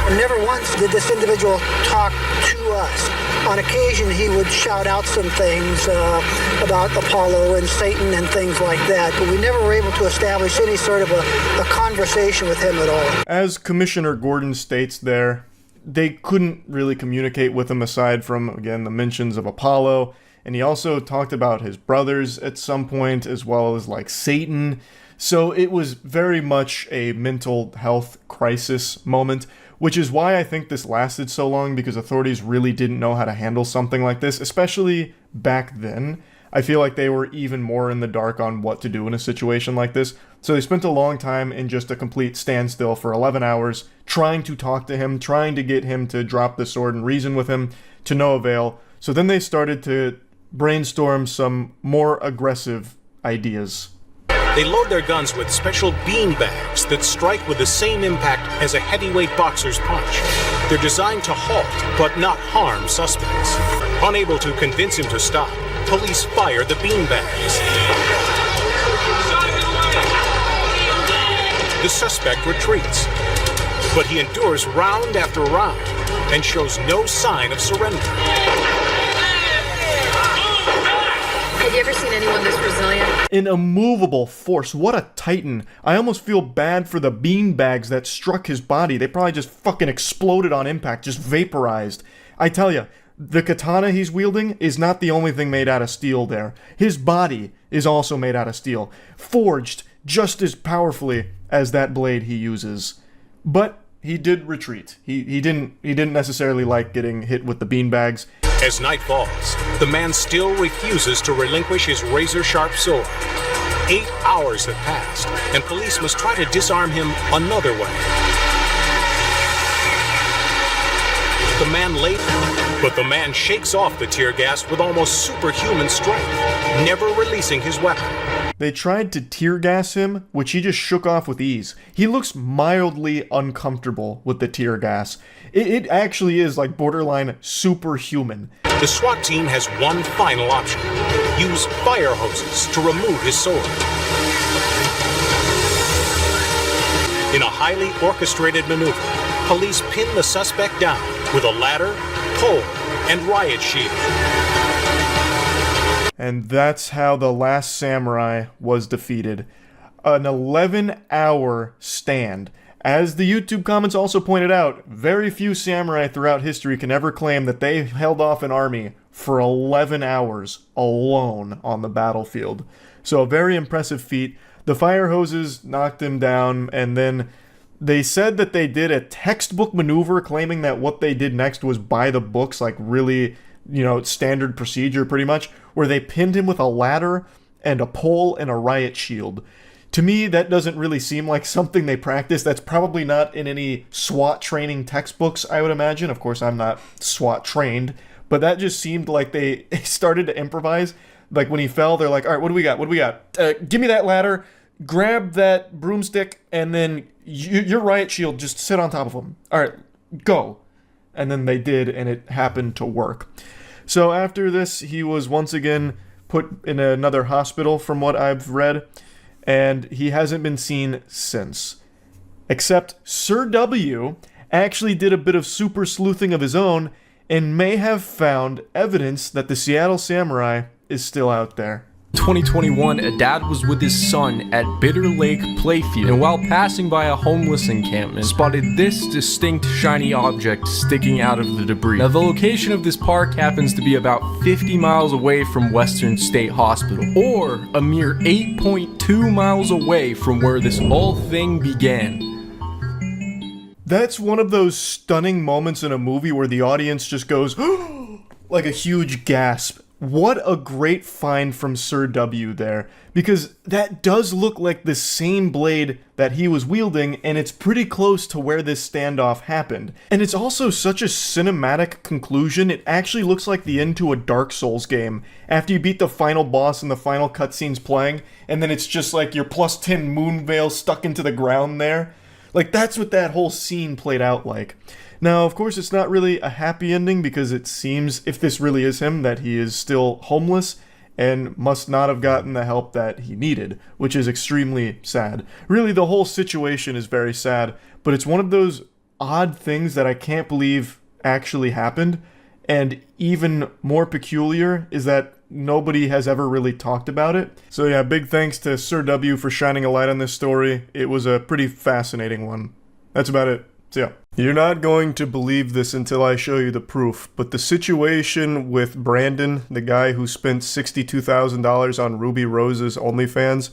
S9: Never once did this individual talk to us. On occasion, he would shout out some things about Apollo and Satan and things like that, but we never were able to establish any sort of a conversation with him at all.
S1: As Commissioner Gordon states there, they couldn't really communicate with him aside from, again, the mentions of Apollo, and he also talked about his brothers at some point, as well as, like, Satan. So it was very much a mental health crisis moment, which is why I think this lasted so long, because authorities really didn't know how to handle something like this, especially back then. I feel like they were even more in the dark on what to do in a situation like this. So they spent a long time in just a complete standstill for 11 hours, trying to talk to him, trying to get him to drop the sword and reason with him, to no avail. So then they started to brainstorm some more aggressive ideas.
S7: They load their guns with special bean bags that strike with the same impact as a heavyweight boxer's punch. They're designed to halt, but not harm suspects. Unable to convince him to stop, police fire the bean bags. The suspect retreats, but he endures round after round and shows no sign of surrender.
S3: Have you ever seen anyone this resilient?
S1: An immovable force. What a titan. I almost feel bad for the beanbags that struck his body. They probably just fucking exploded on impact, just vaporized. I tell you, the katana he's wielding is not the only thing made out of steel there. His body is also made out of steel, forged just as powerfully as that blade he uses. But he did retreat. He didn't necessarily like getting hit with the beanbags.
S7: As night falls, the man still refuses to relinquish his razor-sharp sword. 8 hours have passed, and police must try to disarm him another way. But the man shakes off the tear gas with almost superhuman strength, never releasing his weapon.
S1: They tried to tear gas him, which he just shook off with ease. He looks mildly uncomfortable with the tear gas. It actually is like borderline superhuman.
S7: The SWAT team has one final option: use fire hoses to remove his sword. In a highly orchestrated maneuver, police pin the suspect down with a ladder, pole, and riot shield.
S1: And that's how The Last Samurai was defeated. An 11-hour stand. As the YouTube comments also pointed out, very few samurai throughout history can ever claim that they held off an army for 11 hours alone on the battlefield. So a very impressive feat. The fire hoses knocked him down, and then they said that they did a textbook maneuver, claiming that what they did next was by the books, like really, standard procedure pretty much, where they pinned him with a ladder and a pole and a riot shield. To me, that doesn't really seem like something they practice. That's probably not in any SWAT training textbooks, I would imagine. Of course, I'm not SWAT trained, but that just seemed like they started to improvise. Like when he fell, they're like, all right, what do we got? Give me that ladder, grab that broomstick, and then your riot shield, just sit on top of him. All right, go. And then they did, and it happened to work. So after this, he was once again put in another hospital, from what I've read, and he hasn't been seen since. Except Sir W actually did a bit of super sleuthing of his own and may have found evidence that the Seattle Samurai is still out there.
S6: 2021, a dad was with his son at Bitter Lake Playfield, and while passing by a homeless encampment, spotted this distinct shiny object sticking out of the debris. Now, the location of this park happens to be about 50 miles away from Western State Hospital, or a mere 8.2 miles away from where this whole thing began.
S1: That's one of those stunning moments in a movie where the audience just goes, like a huge gasp. What a great find from Sir W there, because that does look like the same blade that he was wielding, and it's pretty close to where this standoff happened. And it's also such a cinematic conclusion, it actually looks like the end to a Dark Souls game. After you beat the final boss and the final cutscene's playing, and then it's just like your plus 10 moon veil stuck into the ground there. Like, that's what that whole scene played out like. Now, of course, it's not really a happy ending, because it seems, if this really is him, that he is still homeless and must not have gotten the help that he needed, which is extremely sad. Really, the whole situation is very sad, but it's one of those odd things that I can't believe actually happened, and even more peculiar is that nobody has ever really talked about it. So yeah, big thanks to Sir W for shining a light on this story. It was a pretty fascinating one. That's about it. So yeah. You're not going to believe this until I show you the proof, but the situation with Brandon, the guy who spent $62,000 on Ruby Rose's OnlyFans,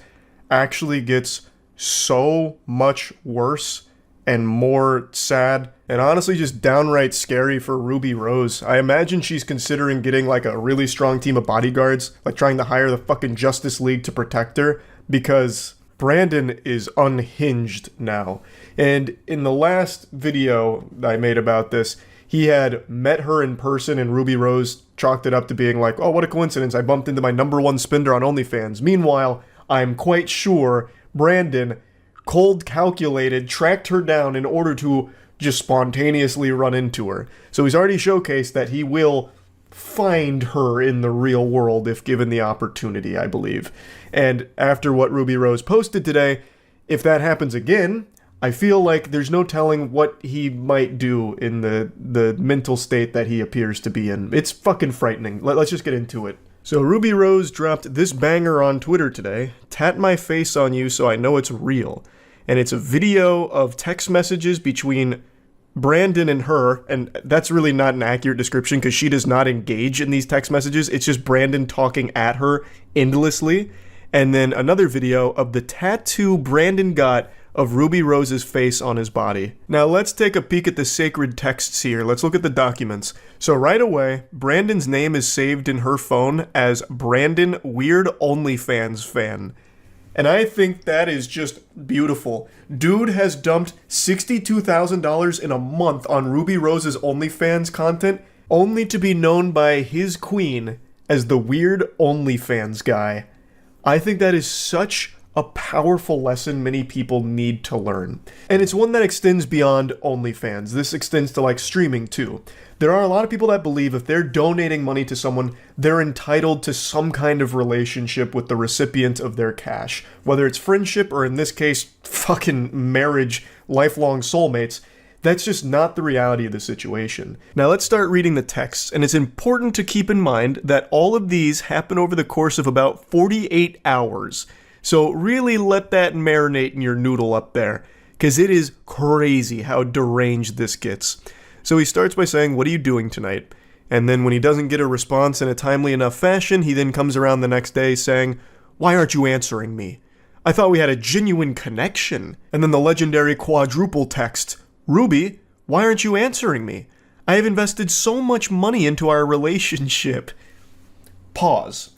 S1: actually gets so much worse and more sad, and honestly just downright scary for Ruby Rose. I imagine she's considering getting like a really strong team of bodyguards, like trying to hire the fucking Justice League to protect her, because Brandon is unhinged now. And in the last video I made about this, he had met her in person, and Ruby Rose chalked it up to being like, oh, what a coincidence, I bumped into my #1 spender on OnlyFans. Meanwhile, I'm quite sure Brandon cold calculated, tracked her down in order to just spontaneously run into her. So he's already showcased that he will find her in the real world if given the opportunity, I believe. And after what Ruby Rose posted today, if that happens again, I feel like there's no telling what he might do in the mental state that he appears to be in. It's fucking frightening. Let's just get into it. So Ruby Rose dropped this banger on Twitter today, "Tat my face on you so I know it's real." And it's a video of text messages between Brandon and her, and that's really not an accurate description because she does not engage in these text messages. It's just Brandon talking at her endlessly. And then another video of the tattoo Brandon got of Ruby Rose's face on his body. Now let's take a peek at the sacred texts here. Let's look at the documents. So right away, Brandon's name is saved in her phone as Brandon Weird OnlyFans Fan. And I think that is just beautiful. Dude has dumped $62,000 in a month on Ruby Rose's OnlyFans content, only to be known by his queen as the Weird OnlyFans guy. I think that is such a powerful lesson many people need to learn. And it's one that extends beyond OnlyFans. This extends to like streaming too. There are a lot of people that believe if they're donating money to someone, they're entitled to some kind of relationship with the recipient of their cash. Whether it's friendship or in this case, fucking marriage, lifelong soulmates. That's just not the reality of the situation. Now let's start reading the texts, and it's important to keep in mind that all of these happen over the course of about 48 hours. So really let that marinate in your noodle up there, because it is crazy how deranged this gets. So he starts by saying, "What are you doing tonight?" And then when he doesn't get a response in a timely enough fashion, he then comes around the next day saying, "Why aren't you answering me? I thought we had a genuine connection." And then the legendary quadruple text, "Ruby, why aren't you answering me? I have invested so much money into our relationship." Pause.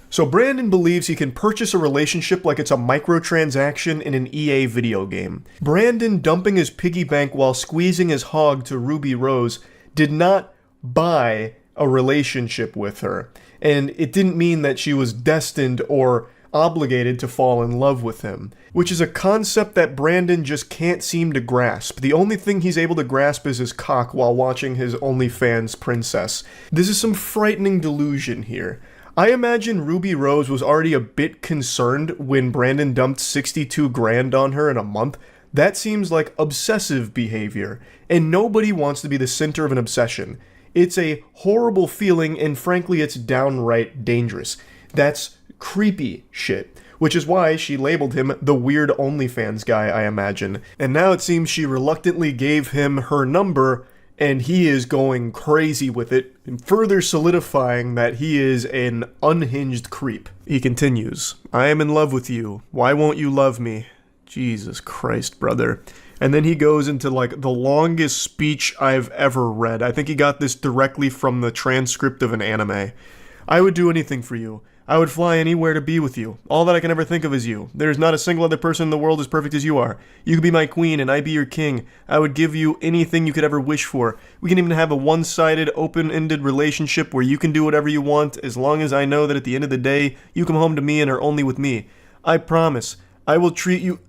S1: So Brandon believes he can purchase a relationship like it's a microtransaction in an EA video game. Brandon dumping his piggy bank while squeezing his hog to Ruby Rose did not buy a relationship with her. And it didn't mean that she was destined or obligated to fall in love with him, which is a concept that Brandon just can't seem to grasp. The only thing he's able to grasp is his cock while watching his OnlyFans princess. This is some frightening delusion here. I imagine Ruby Rose was already a bit concerned when Brandon dumped 62 grand on her in a month. That seems like obsessive behavior, and nobody wants to be the center of an obsession. It's a horrible feeling, and frankly, it's downright dangerous. That's creepy shit, which is why she labeled him the weird OnlyFans guy, I imagine. And now it seems she reluctantly gave him her number, and he is going crazy with it, further solidifying that he is an unhinged creep. He continues, "I am in love with you. Why won't you love me?" Jesus Christ, brother. And then he goes into like the longest speech I've ever read. I think he got this directly from the transcript of an anime. "I would do anything for you. I would fly anywhere to be with you. All that I can ever think of is you. There is not a single other person in the world as perfect as you are. You could be my queen and I be your king. I would give you anything you could ever wish for. We can even have a one-sided, open-ended relationship where you can do whatever you want as long as I know that at the end of the day, you come home to me and are only with me. I promise. I will treat you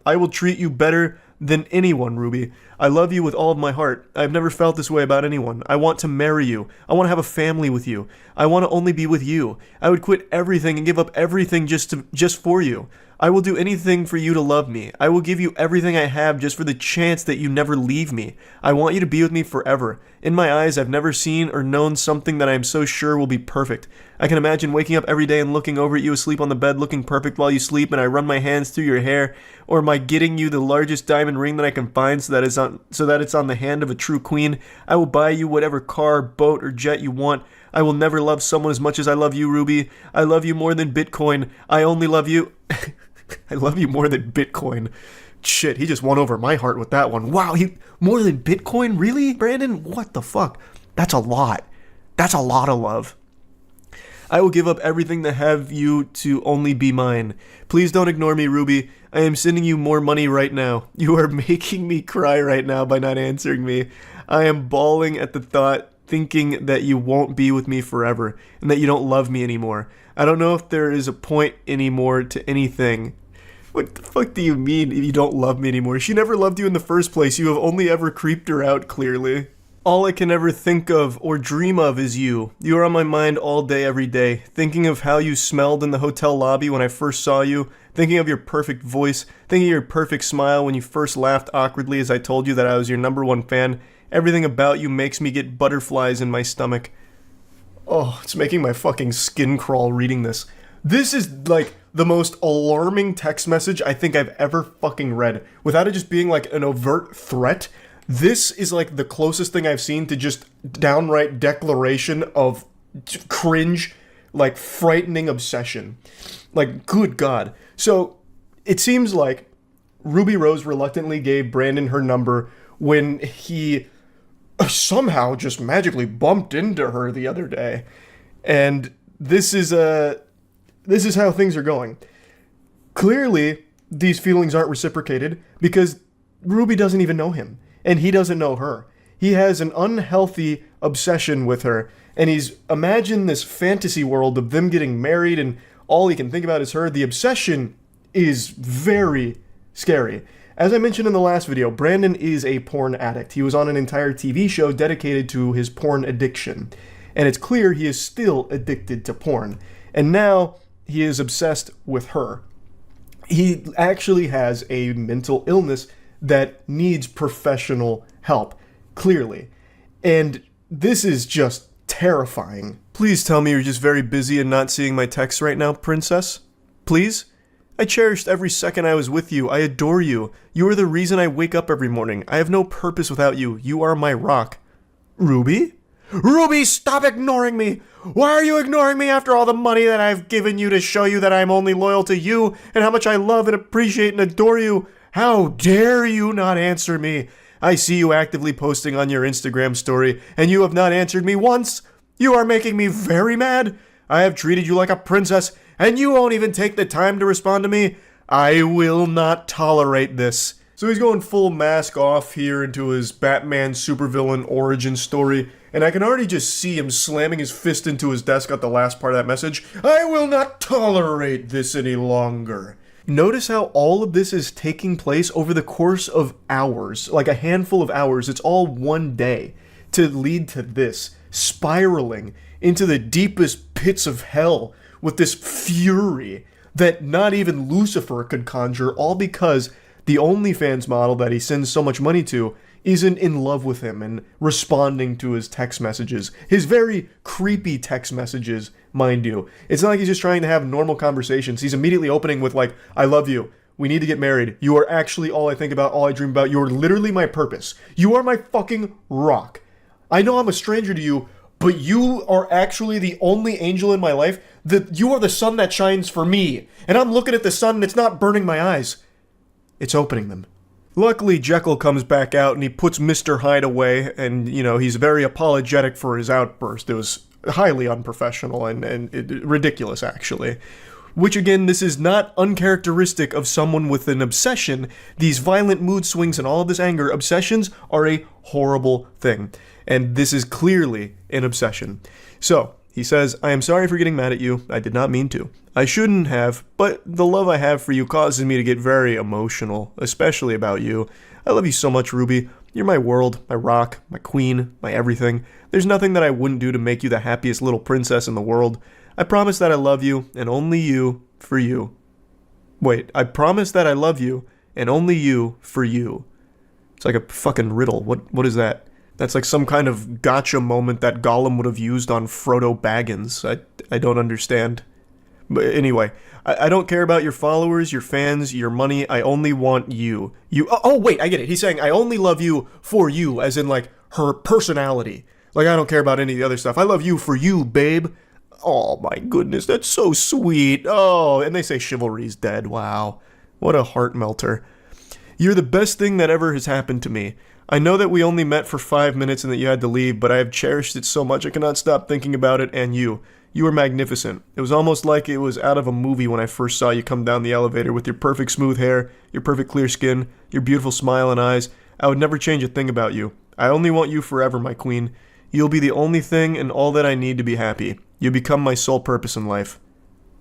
S1: I will treat you better than anyone, Ruby. I love you with all of my heart. I've never felt this way about anyone. I want to marry you. I want to have a family with you. I want to only be with you. I would quit everything and give up everything just for you. I will do anything for you to love me. I will give you everything I have just for the chance that you never leave me. I want you to be with me forever. In my eyes, I've never seen or known something that I am so sure will be perfect. I can imagine waking up every day and looking over at you asleep on the bed looking perfect while you sleep and I run my hands through your hair, or my getting you the largest diamond ring that I can find so that it's on the hand of a true queen. I will buy you whatever car, boat, or jet you want. I will never love someone as much as I love you, Ruby. I love you more than Bitcoin. I only love you... I love you more than Bitcoin. Shit, he just won over my heart with that one. Wow, more than Bitcoin? Really, Brandon? What the fuck? That's a lot. That's a lot of love. I will give up everything to have you to only be mine. Please don't ignore me, Ruby. I am sending you more money right now. You are making me cry right now by not answering me. I am bawling at the thought, thinking that you won't be with me forever, and that you don't love me anymore. I don't know if there is a point anymore to anything. What the fuck do you mean you don't love me anymore? She never loved you in the first place. You have only ever creeped her out, clearly. All I can ever think of or dream of is you. You are on my mind all day, every day. Thinking of how you smelled in the hotel lobby when I first saw you. Thinking of your perfect voice. Thinking of your perfect smile when you first laughed awkwardly as I told you that I was your #1 fan. Everything about you makes me get butterflies in my stomach. Oh, it's making my fucking skin crawl reading this. This is like the most alarming text message I think I've ever fucking read. Without it just being like an overt threat, this is like the closest thing I've seen to just downright declaration of cringe, like frightening obsession. Like, good God. So, it seems like Ruby Rose reluctantly gave Brandon her number when he somehow just magically bumped into her the other day. And this is how things are going. Clearly, these feelings aren't reciprocated because Ruby doesn't even know him, and he doesn't know her. He has an unhealthy obsession with her, and he's imagined this fantasy world of them getting married, and all he can think about is her. The obsession is very scary. As I mentioned in the last video, Brandon is a porn addict. He was on an entire TV show dedicated to his porn addiction. And it's clear he is still addicted to porn. And now he is obsessed with her. He actually has a mental illness that needs professional help, clearly. And this is just terrifying. Please tell me you're just very busy and not seeing my texts right now, princess. Please? I cherished every second I was with you. I adore you. You are the reason I wake up every morning. I have no purpose without you. You are my rock. Ruby? Ruby, stop ignoring me! Why are you ignoring me after all the money that I've given you to show you that I'm only loyal to you and how much I love and appreciate and adore you? How dare you not answer me? I see you actively posting on your Instagram story and you have not answered me once. You are making me very mad. I have treated you like a princess and you won't even take the time to respond to me. I will not tolerate this. So he's going full mask off here into his Batman supervillain origin story, and I can already just see him slamming his fist into his desk at the last part of that message. I will not tolerate this any longer. Notice how all of this is taking place over the course of hours, like a handful of hours. It's all one day to lead to this, spiraling into the deepest pits of hell with this fury that not even Lucifer could conjure, all because the OnlyFans model that he sends so much money to isn't in love with him and responding to his text messages. His very creepy text messages, mind you. It's not like he's just trying to have normal conversations. He's immediately opening with like, I love you. We need to get married. You are actually all I think about, all I dream about. You are literally my purpose. You are my fucking rock. I know I'm a stranger to you, but you are actually the only angel in my life. You are the sun that shines for me. And I'm looking at the sun and it's not burning my eyes. It's opening them. Luckily, Jekyll comes back out and he puts Mr. Hyde away, and, you know, he's very apologetic for his outburst. It was highly unprofessional and ridiculous, actually. Which, again, this is not uncharacteristic of someone with an obsession. These violent mood swings and all of this anger, obsessions are a horrible thing. And this is clearly an obsession. So, he says, I am sorry for getting mad at you. I did not mean to. I shouldn't have, but the love I have for you causes me to get very emotional, especially about you. I love you so much, Ruby. You're my world, my rock, my queen, my everything. There's nothing that I wouldn't do to make you the happiest little princess in the world. I promise that I love you, and only you, for you. Wait, I promise that I love you, and only you, for you. It's like a fucking riddle. What is that? That's like some kind of gotcha moment that Gollum would have used on Frodo Baggins. I don't understand. But anyway, I don't care about your followers, your fans, your money. I only want you. Oh, wait, I get it. He's saying, I only love you for you, as in, like, her personality. Like, I don't care about any of the other stuff. I love you for you, babe. Oh, my goodness, that's so sweet. Oh, and they say chivalry's dead. Wow. What a heart melter. You're the best thing that ever has happened to me. I know that we only met for 5 minutes and that you had to leave, but I have cherished it so much I cannot stop thinking about it and you. You were magnificent. It was almost like it was out of a movie when I first saw you come down the elevator with your perfect smooth hair, your perfect clear skin, your beautiful smile and eyes. I would never change a thing about you. I only want you forever, my queen. You'll be the only thing and all that I need to be happy. You become my sole purpose in life.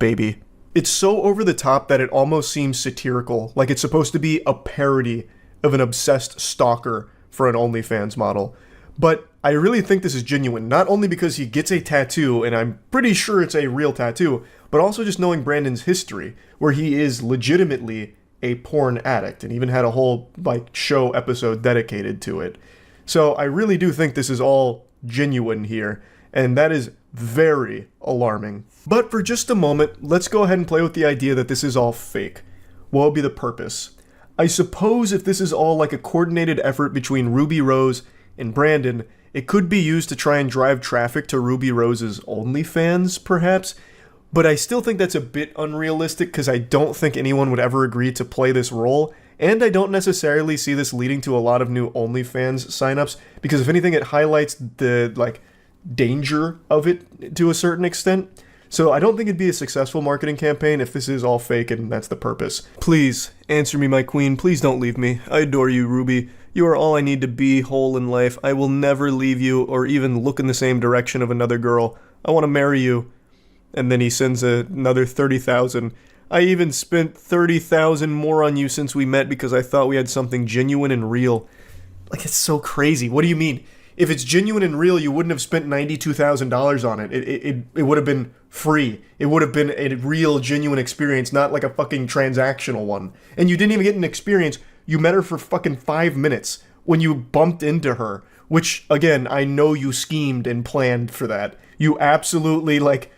S1: Baby. It's so over the top that it almost seems satirical, like it's supposed to be a parody of an obsessed stalker for an OnlyFans model. But I really think this is genuine, not only because he gets a tattoo, and I'm pretty sure it's a real tattoo, but also just knowing Brandon's history, where he is legitimately a porn addict, and even had a whole, like, show episode dedicated to it. So I really do think this is all genuine here, and that is very alarming. But for just a moment, let's go ahead and play with the idea that this is all fake. What would be the purpose? I suppose if this is all like a coordinated effort between Ruby Rose and Brandon, it could be used to try and drive traffic to Ruby Rose's OnlyFans, perhaps, but I still think that's a bit unrealistic because I don't think anyone would ever agree to play this role, and I don't necessarily see this leading to a lot of new OnlyFans signups, because if anything, it highlights the, like, danger of it to a certain extent. So I don't think it'd be a successful marketing campaign if this is all fake and that's the purpose. Please, answer me, my queen. Please don't leave me. I adore you, Ruby. You are all I need to be whole in life. I will never leave you or even look in the same direction of another girl. I want to marry you. And then he sends another 30,000. I even spent 30,000 more on you since we met because I thought we had something genuine and real. Like, it's so crazy. What do you mean? If it's genuine and real, you wouldn't have spent $92,000 on it. It would have been free. It would have been a real, genuine experience, not like a fucking transactional one. And you didn't even get an experience. You met her for fucking 5 minutes when you bumped into her, which, again, I know you schemed and planned for that. You absolutely, like,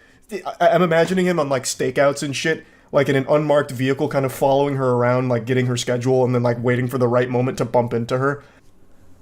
S1: I'm imagining him on, like, stakeouts and shit, like in an unmarked vehicle, kind of following her around, like getting her schedule and then like waiting for the right moment to bump into her.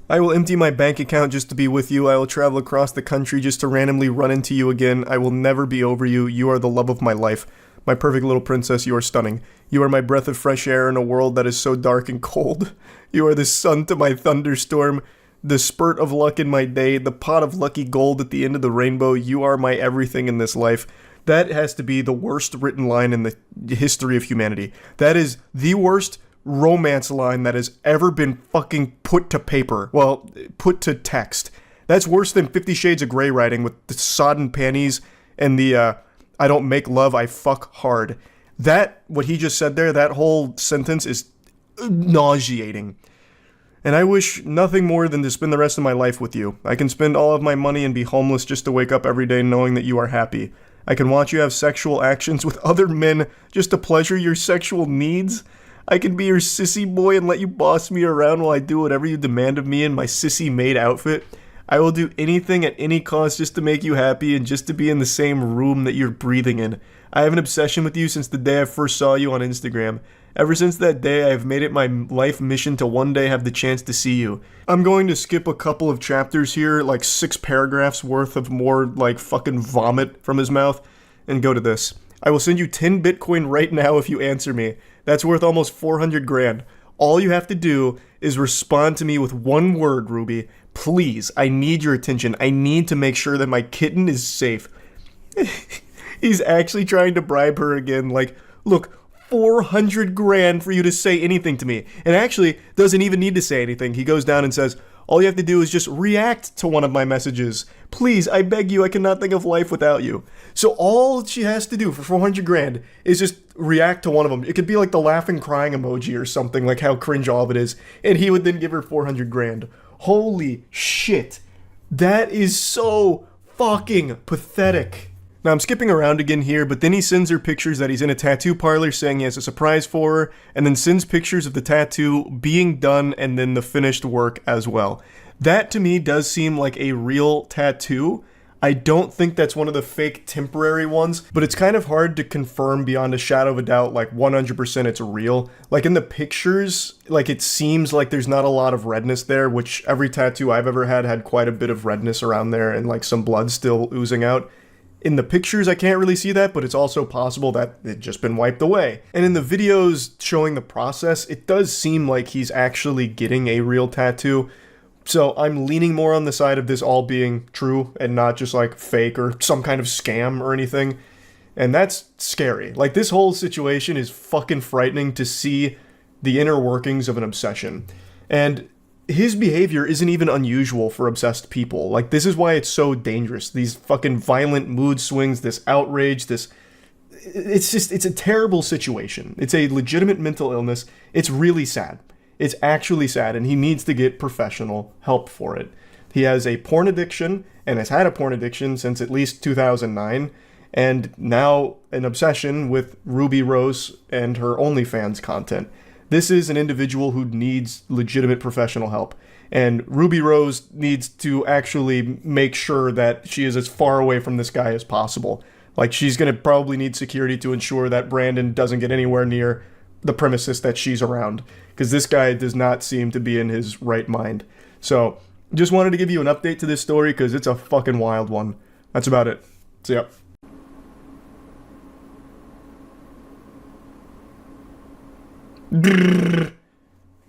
S1: I will empty my bank account just to be with you. I will travel across the country just to randomly run into you again. I will never be over you. You are the love of my life. My perfect little princess, you are stunning. You are my breath of fresh air in a world that is so dark and cold. You are the sun to my thunderstorm, the spurt of luck in my day, the pot of lucky gold at the end of the rainbow. You are my everything in this life. That has to be the worst written line in the history of humanity. That is the worst romance line that has ever been fucking put to paper. Well, put to text. That's worse than 50 Shades of Grey writing with the sodden panties and the, I don't make love, I fuck hard. That, what he just said there, that whole sentence is nauseating. And I wish nothing more than to spend the rest of my life with you. I can spend all of my money and be homeless just to wake up every day knowing that you are happy. I can watch you have sexual actions with other men just to pleasure your sexual needs. I can be your sissy boy and let you boss me around while I do whatever you demand of me in my sissy maid outfit. I will do anything at any cost just to make you happy and just to be in the same room that you're breathing in. I have an obsession with you since the day I first saw you on Instagram. Ever since that day, I have made it my life mission to one day have the chance to see you. I'm going to skip a couple of chapters here, like 6 paragraphs worth of more, like, fucking vomit from his mouth, and go to this. I will send you 10 Bitcoin right now if you answer me. That's worth almost 400 grand. All you have to do is respond to me with one word, Ruby. Please, I need your attention. I need to make sure that my kitten is safe. He's actually trying to bribe her again, like, look, 400 grand for you to say anything to me. And actually, doesn't even need to say anything. He goes down and says, all you have to do is just react to one of my messages. Please, I beg you, I cannot think of life without you. So all she has to do for 400 grand is just react to one of them. It could be like the laughing, crying emoji or something, like how cringe all of it is. And he would then give her 400 grand. Holy shit. That is so fucking pathetic. Now, I'm skipping around again here, but then he sends her pictures that he's in a tattoo parlor saying he has a surprise for her, and then sends pictures of the tattoo being done and then the finished work as well. That, to me, does seem like a real tattoo. I don't think that's one of the fake temporary ones, but it's kind of hard to confirm beyond a shadow of a doubt, like 100% it's real. Like in the pictures, like it seems like there's not a lot of redness there, which every tattoo I've ever had quite a bit of redness around there and like some blood still oozing out. In the pictures, I can't really see that, but it's also possible that it's just been wiped away. And in the videos showing the process, it does seem like he's actually getting a real tattoo. So I'm leaning more on the side of this all being true and not just like fake or some kind of scam or anything. And that's scary. Like this whole situation is fucking frightening to see the inner workings of an obsession. And his behavior isn't even unusual for obsessed people. Like, this is why it's so dangerous. These fucking violent mood swings, this outrage, it's a terrible situation. It's a legitimate mental illness. It's really sad. It's actually sad, and he needs to get professional help for it. He has a porn addiction, and has had a porn addiction since at least 2009, and now an obsession with Ruby Rose and her OnlyFans content. This is an individual who needs legitimate professional help. And Ruby Rose needs to actually make sure that she is as far away from this guy as possible. Like, she's going to probably need security to ensure that Brandon doesn't get anywhere near the premises that she's around. Because this guy does not seem to be in his right mind. So, just wanted to give you an update to this story because it's a fucking wild one. That's about it. See ya. Do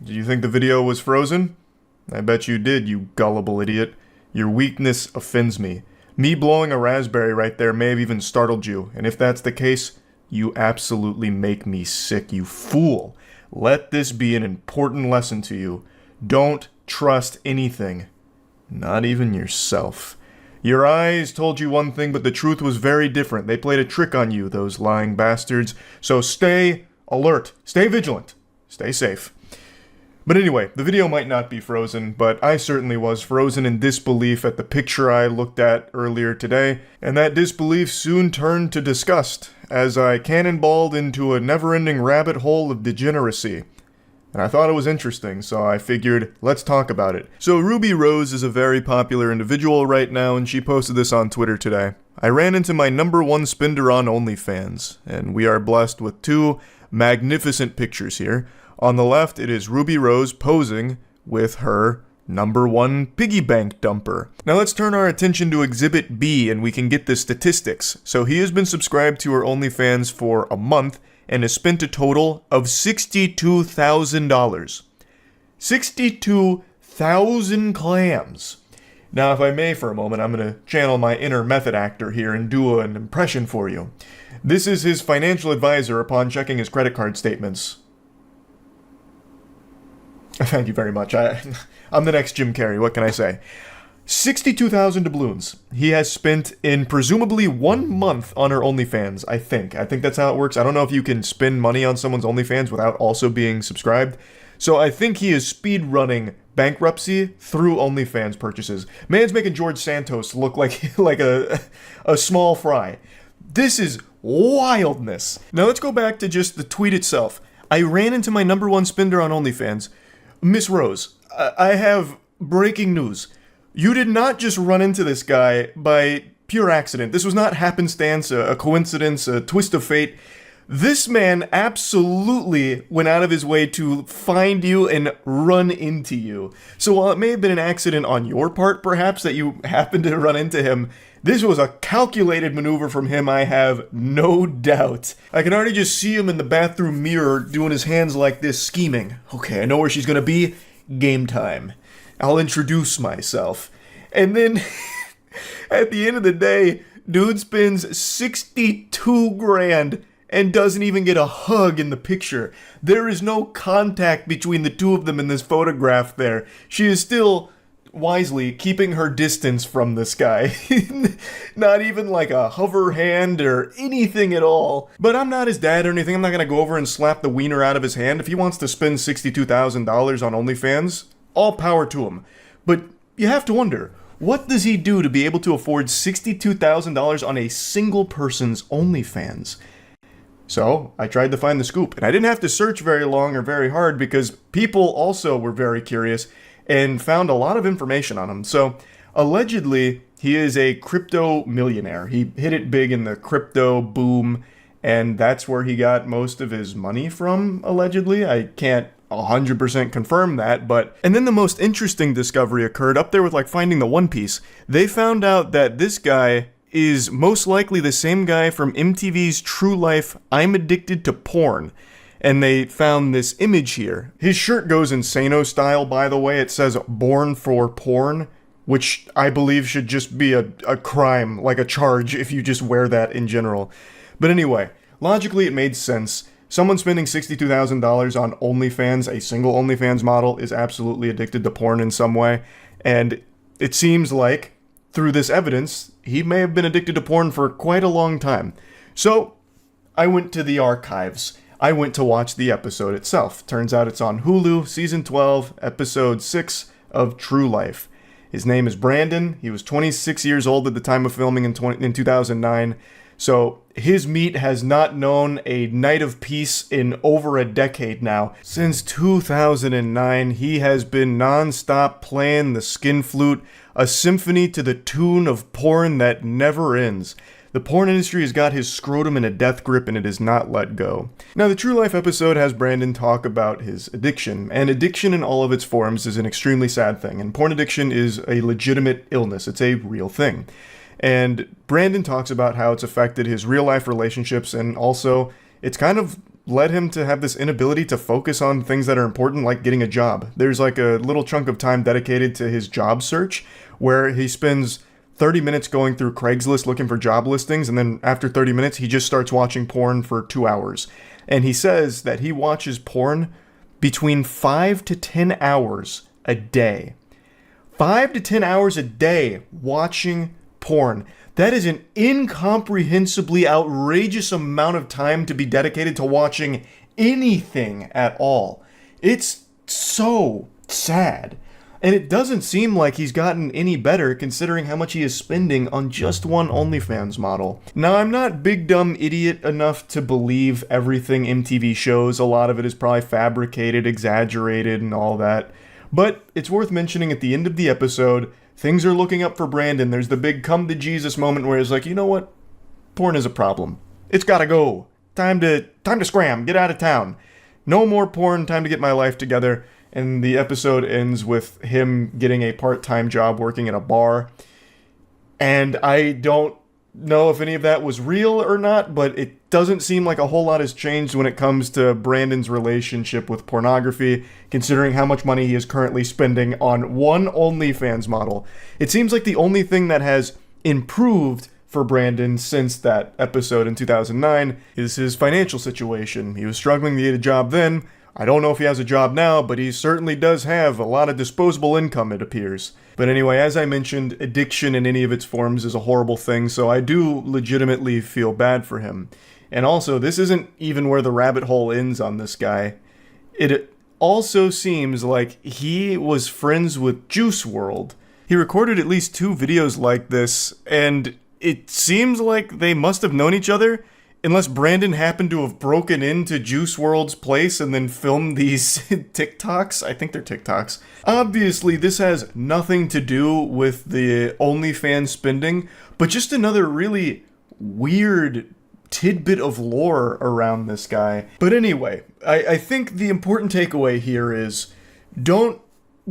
S1: you think the video was frozen? I bet you did, you gullible idiot. Your weakness offends me. Me blowing a raspberry right there may have even startled you, and if that's the case, you absolutely make me sick, you fool. Let this be an important lesson to you. Don't trust anything. Not even yourself. Your eyes told you one thing, but the truth was very different. They played a trick on you, those lying bastards. So stay alert, stay vigilant, stay safe. But anyway, the video might not be frozen, but I certainly was frozen in disbelief at the picture I looked at earlier today, and that disbelief soon turned to disgust as I cannonballed into a never-ending rabbit hole of degeneracy. And I thought it was interesting, so I figured, let's talk about it. So Ruby Rose is a very popular individual right now, and she posted this on Twitter today. I ran into my #1 spender on OnlyFans, and we are blessed with two magnificent pictures here. On the left, it is Ruby Rose posing with her #1 piggy bank dumper. Now let's turn our attention to Exhibit B and we can get the statistics. So he has been subscribed to her OnlyFans for a month and has spent a total of $62,000. 62,000 clams. Now if I may for a moment, I'm going to channel my inner method actor here and do an impression for you. This is his financial advisor upon checking his credit card statements. Thank you very much. I'm the next Jim Carrey, what can I say? 62,000 doubloons he has spent in presumably 1 month on her OnlyFans, I think. I think that's how it works. I don't know if you can spend money on someone's OnlyFans without also being subscribed. So I think he is speed running bankruptcy through OnlyFans purchases. Man's making George Santos look like a small fry. This is wildness. Now let's go back to just the tweet itself. I ran into my #1 spender on OnlyFans. Miss Rose, I have breaking news. You did not just run into this guy by pure accident. This was not happenstance, a coincidence, a twist of fate. This man absolutely went out of his way to find you and run into you. So while it may have been an accident on your part, perhaps, that you happened to run into him, this was a calculated maneuver from him, I have no doubt. I can already just see him in the bathroom mirror doing his hands like this, scheming. Okay, I know where she's gonna be. Game time. I'll introduce myself. And then, at the end of the day, dude spends 62 grand and doesn't even get a hug in the picture. There is no contact between the two of them in this photograph there. She is still wisely keeping her distance from this guy. Not even like a hover hand or anything at all. But I'm not his dad or anything. I'm not gonna go over and slap the wiener out of his hand. If he wants to spend $62,000 on OnlyFans, all power to him. But you have to wonder, what does he do to be able to afford $62,000 on a single person's OnlyFans? So I tried to find the scoop, and I didn't have to search very long or very hard because people also were very curious and found a lot of information on him. So allegedly, he is a crypto millionaire. He hit it big in the crypto boom, and that's where he got most of his money from, allegedly. I can't 100% confirm that, but... And then the most interesting discovery occurred up there with like finding the One Piece. They found out that this guy is most likely the same guy from MTV's True Life, I'm Addicted to Porn. And they found this image here. His shirt goes insano style, by the way. It says "Born for Porn," which I believe should just be a crime, like a charge, if you just wear that in general. But anyway, logically it made sense. Someone spending $62,000 on OnlyFans, a single OnlyFans model, is absolutely addicted to porn in some way. And it seems like, through this evidence, he may have been addicted to porn for quite a long time. So, I went to the archives. I went to watch the episode itself. Turns out it's on Hulu, Season 12, Episode 6 of True Life. His name is Brandon. He was 26 years old at the time of filming in 2009. So his meat has not known a night of peace in over a decade now. Since 2009, he has been non-stop playing the skin flute, a symphony to the tune of porn that never ends. The porn industry has got his scrotum in a death grip and it has not let go. Now, the True Life episode has Brandon talk about his addiction, and addiction in all of its forms is an extremely sad thing, and porn addiction is a legitimate illness. It's a real thing. And Brandon talks about how it's affected his real-life relationships, and also it's kind of led him to have this inability to focus on things that are important, like getting a job. There's like a little chunk of time dedicated to his job search, where he spends 30 minutes going through Craigslist looking for job listings, and then after 30 minutes, he just starts watching porn for 2 hours. And he says that he watches porn between 5 to 10 hours a day. 5 to 10 hours a day watching porn. That is an incomprehensibly outrageous amount of time to be dedicated to watching anything at all. It's so sad. And it doesn't seem like he's gotten any better considering how much he is spending on just one OnlyFans model. Now, I'm not big dumb idiot enough to believe everything MTV shows. A lot of it is probably fabricated, exaggerated, and all that. But it's worth mentioning at the end of the episode, things are looking up for Brandon. There's the big come to Jesus moment where he's like, you know what? Porn is a problem. It's gotta go. Time to scram. Get out of town. No more porn. Time to get my life together. And the episode ends with him getting a part-time job working at a bar. And I don't know if any of that was real or not, but it doesn't seem like a whole lot has changed when it comes to Brandon's relationship with pornography, considering how much money he is currently spending on one OnlyFans model. It seems like the only thing that has improved for Brandon since that episode in 2009 is his financial situation. He was struggling to get a job then. I don't know if he has a job now, but he certainly does have a lot of disposable income, it appears. But anyway, as I mentioned, addiction in any of its forms is a horrible thing, so I do legitimately feel bad for him. And also, this isn't even where the rabbit hole ends on this guy. It also seems like he was friends with Juice WRLD. He recorded at least 2 videos like this, and it seems like they must have known each other, unless Brandon happened to have broken into Juice WRLD's place and then filmed these TikToks. I think they're TikToks. Obviously, this has nothing to do with the OnlyFans spending, but just another really weird tidbit of lore around this guy. But anyway, I think the important takeaway here is don't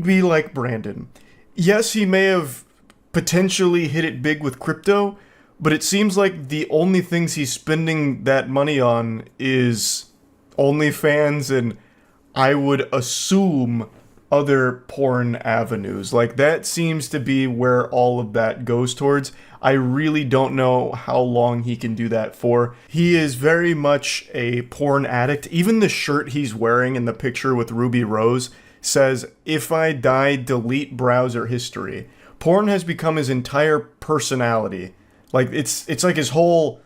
S1: be like Brandon. Yes, he may have potentially hit it big with crypto, but it seems like the only things he's spending that money on is OnlyFans and I would assume other porn avenues. Like, that seems to be where all of that goes towards. I really don't know how long he can do that for. He is very much a porn addict. Even the shirt he's wearing in the picture with Ruby Rose says, "If I die, delete browser history." Porn has become his entire personality. Like, it's like his whole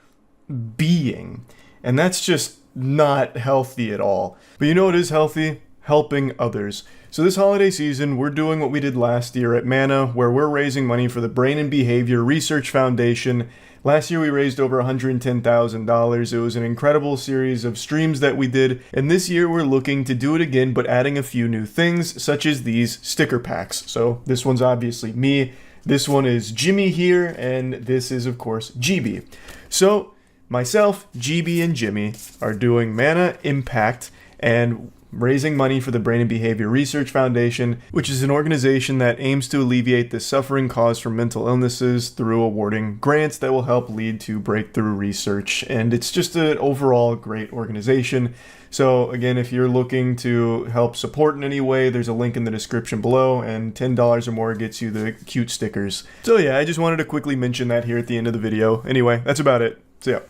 S1: being. And that's just not healthy at all. But you know what is healthy? Helping others. So this holiday season, we're doing what we did last year at Mana, where we're raising money for the Brain and Behavior Research Foundation. Last year we raised over $110,000. It was an incredible series of streams that we did. And this year we're looking to do it again, but adding a few new things, such as these sticker packs. So this one's obviously me. This one is Jimmy here, and this is, of course, GB. So, myself, GB, and Jimmy are doing Mana Impact and raising money for the Brain and Behavior Research Foundation, which is an organization that aims to alleviate the suffering caused from mental illnesses through awarding grants that will help lead to breakthrough research. And it's just an overall great organization. So again, if you're looking to help support in any way, there's a link in the description below, and $10 or more gets you the cute stickers. So yeah, I just wanted to quickly mention that here at the end of the video. Anyway, that's about it. See ya.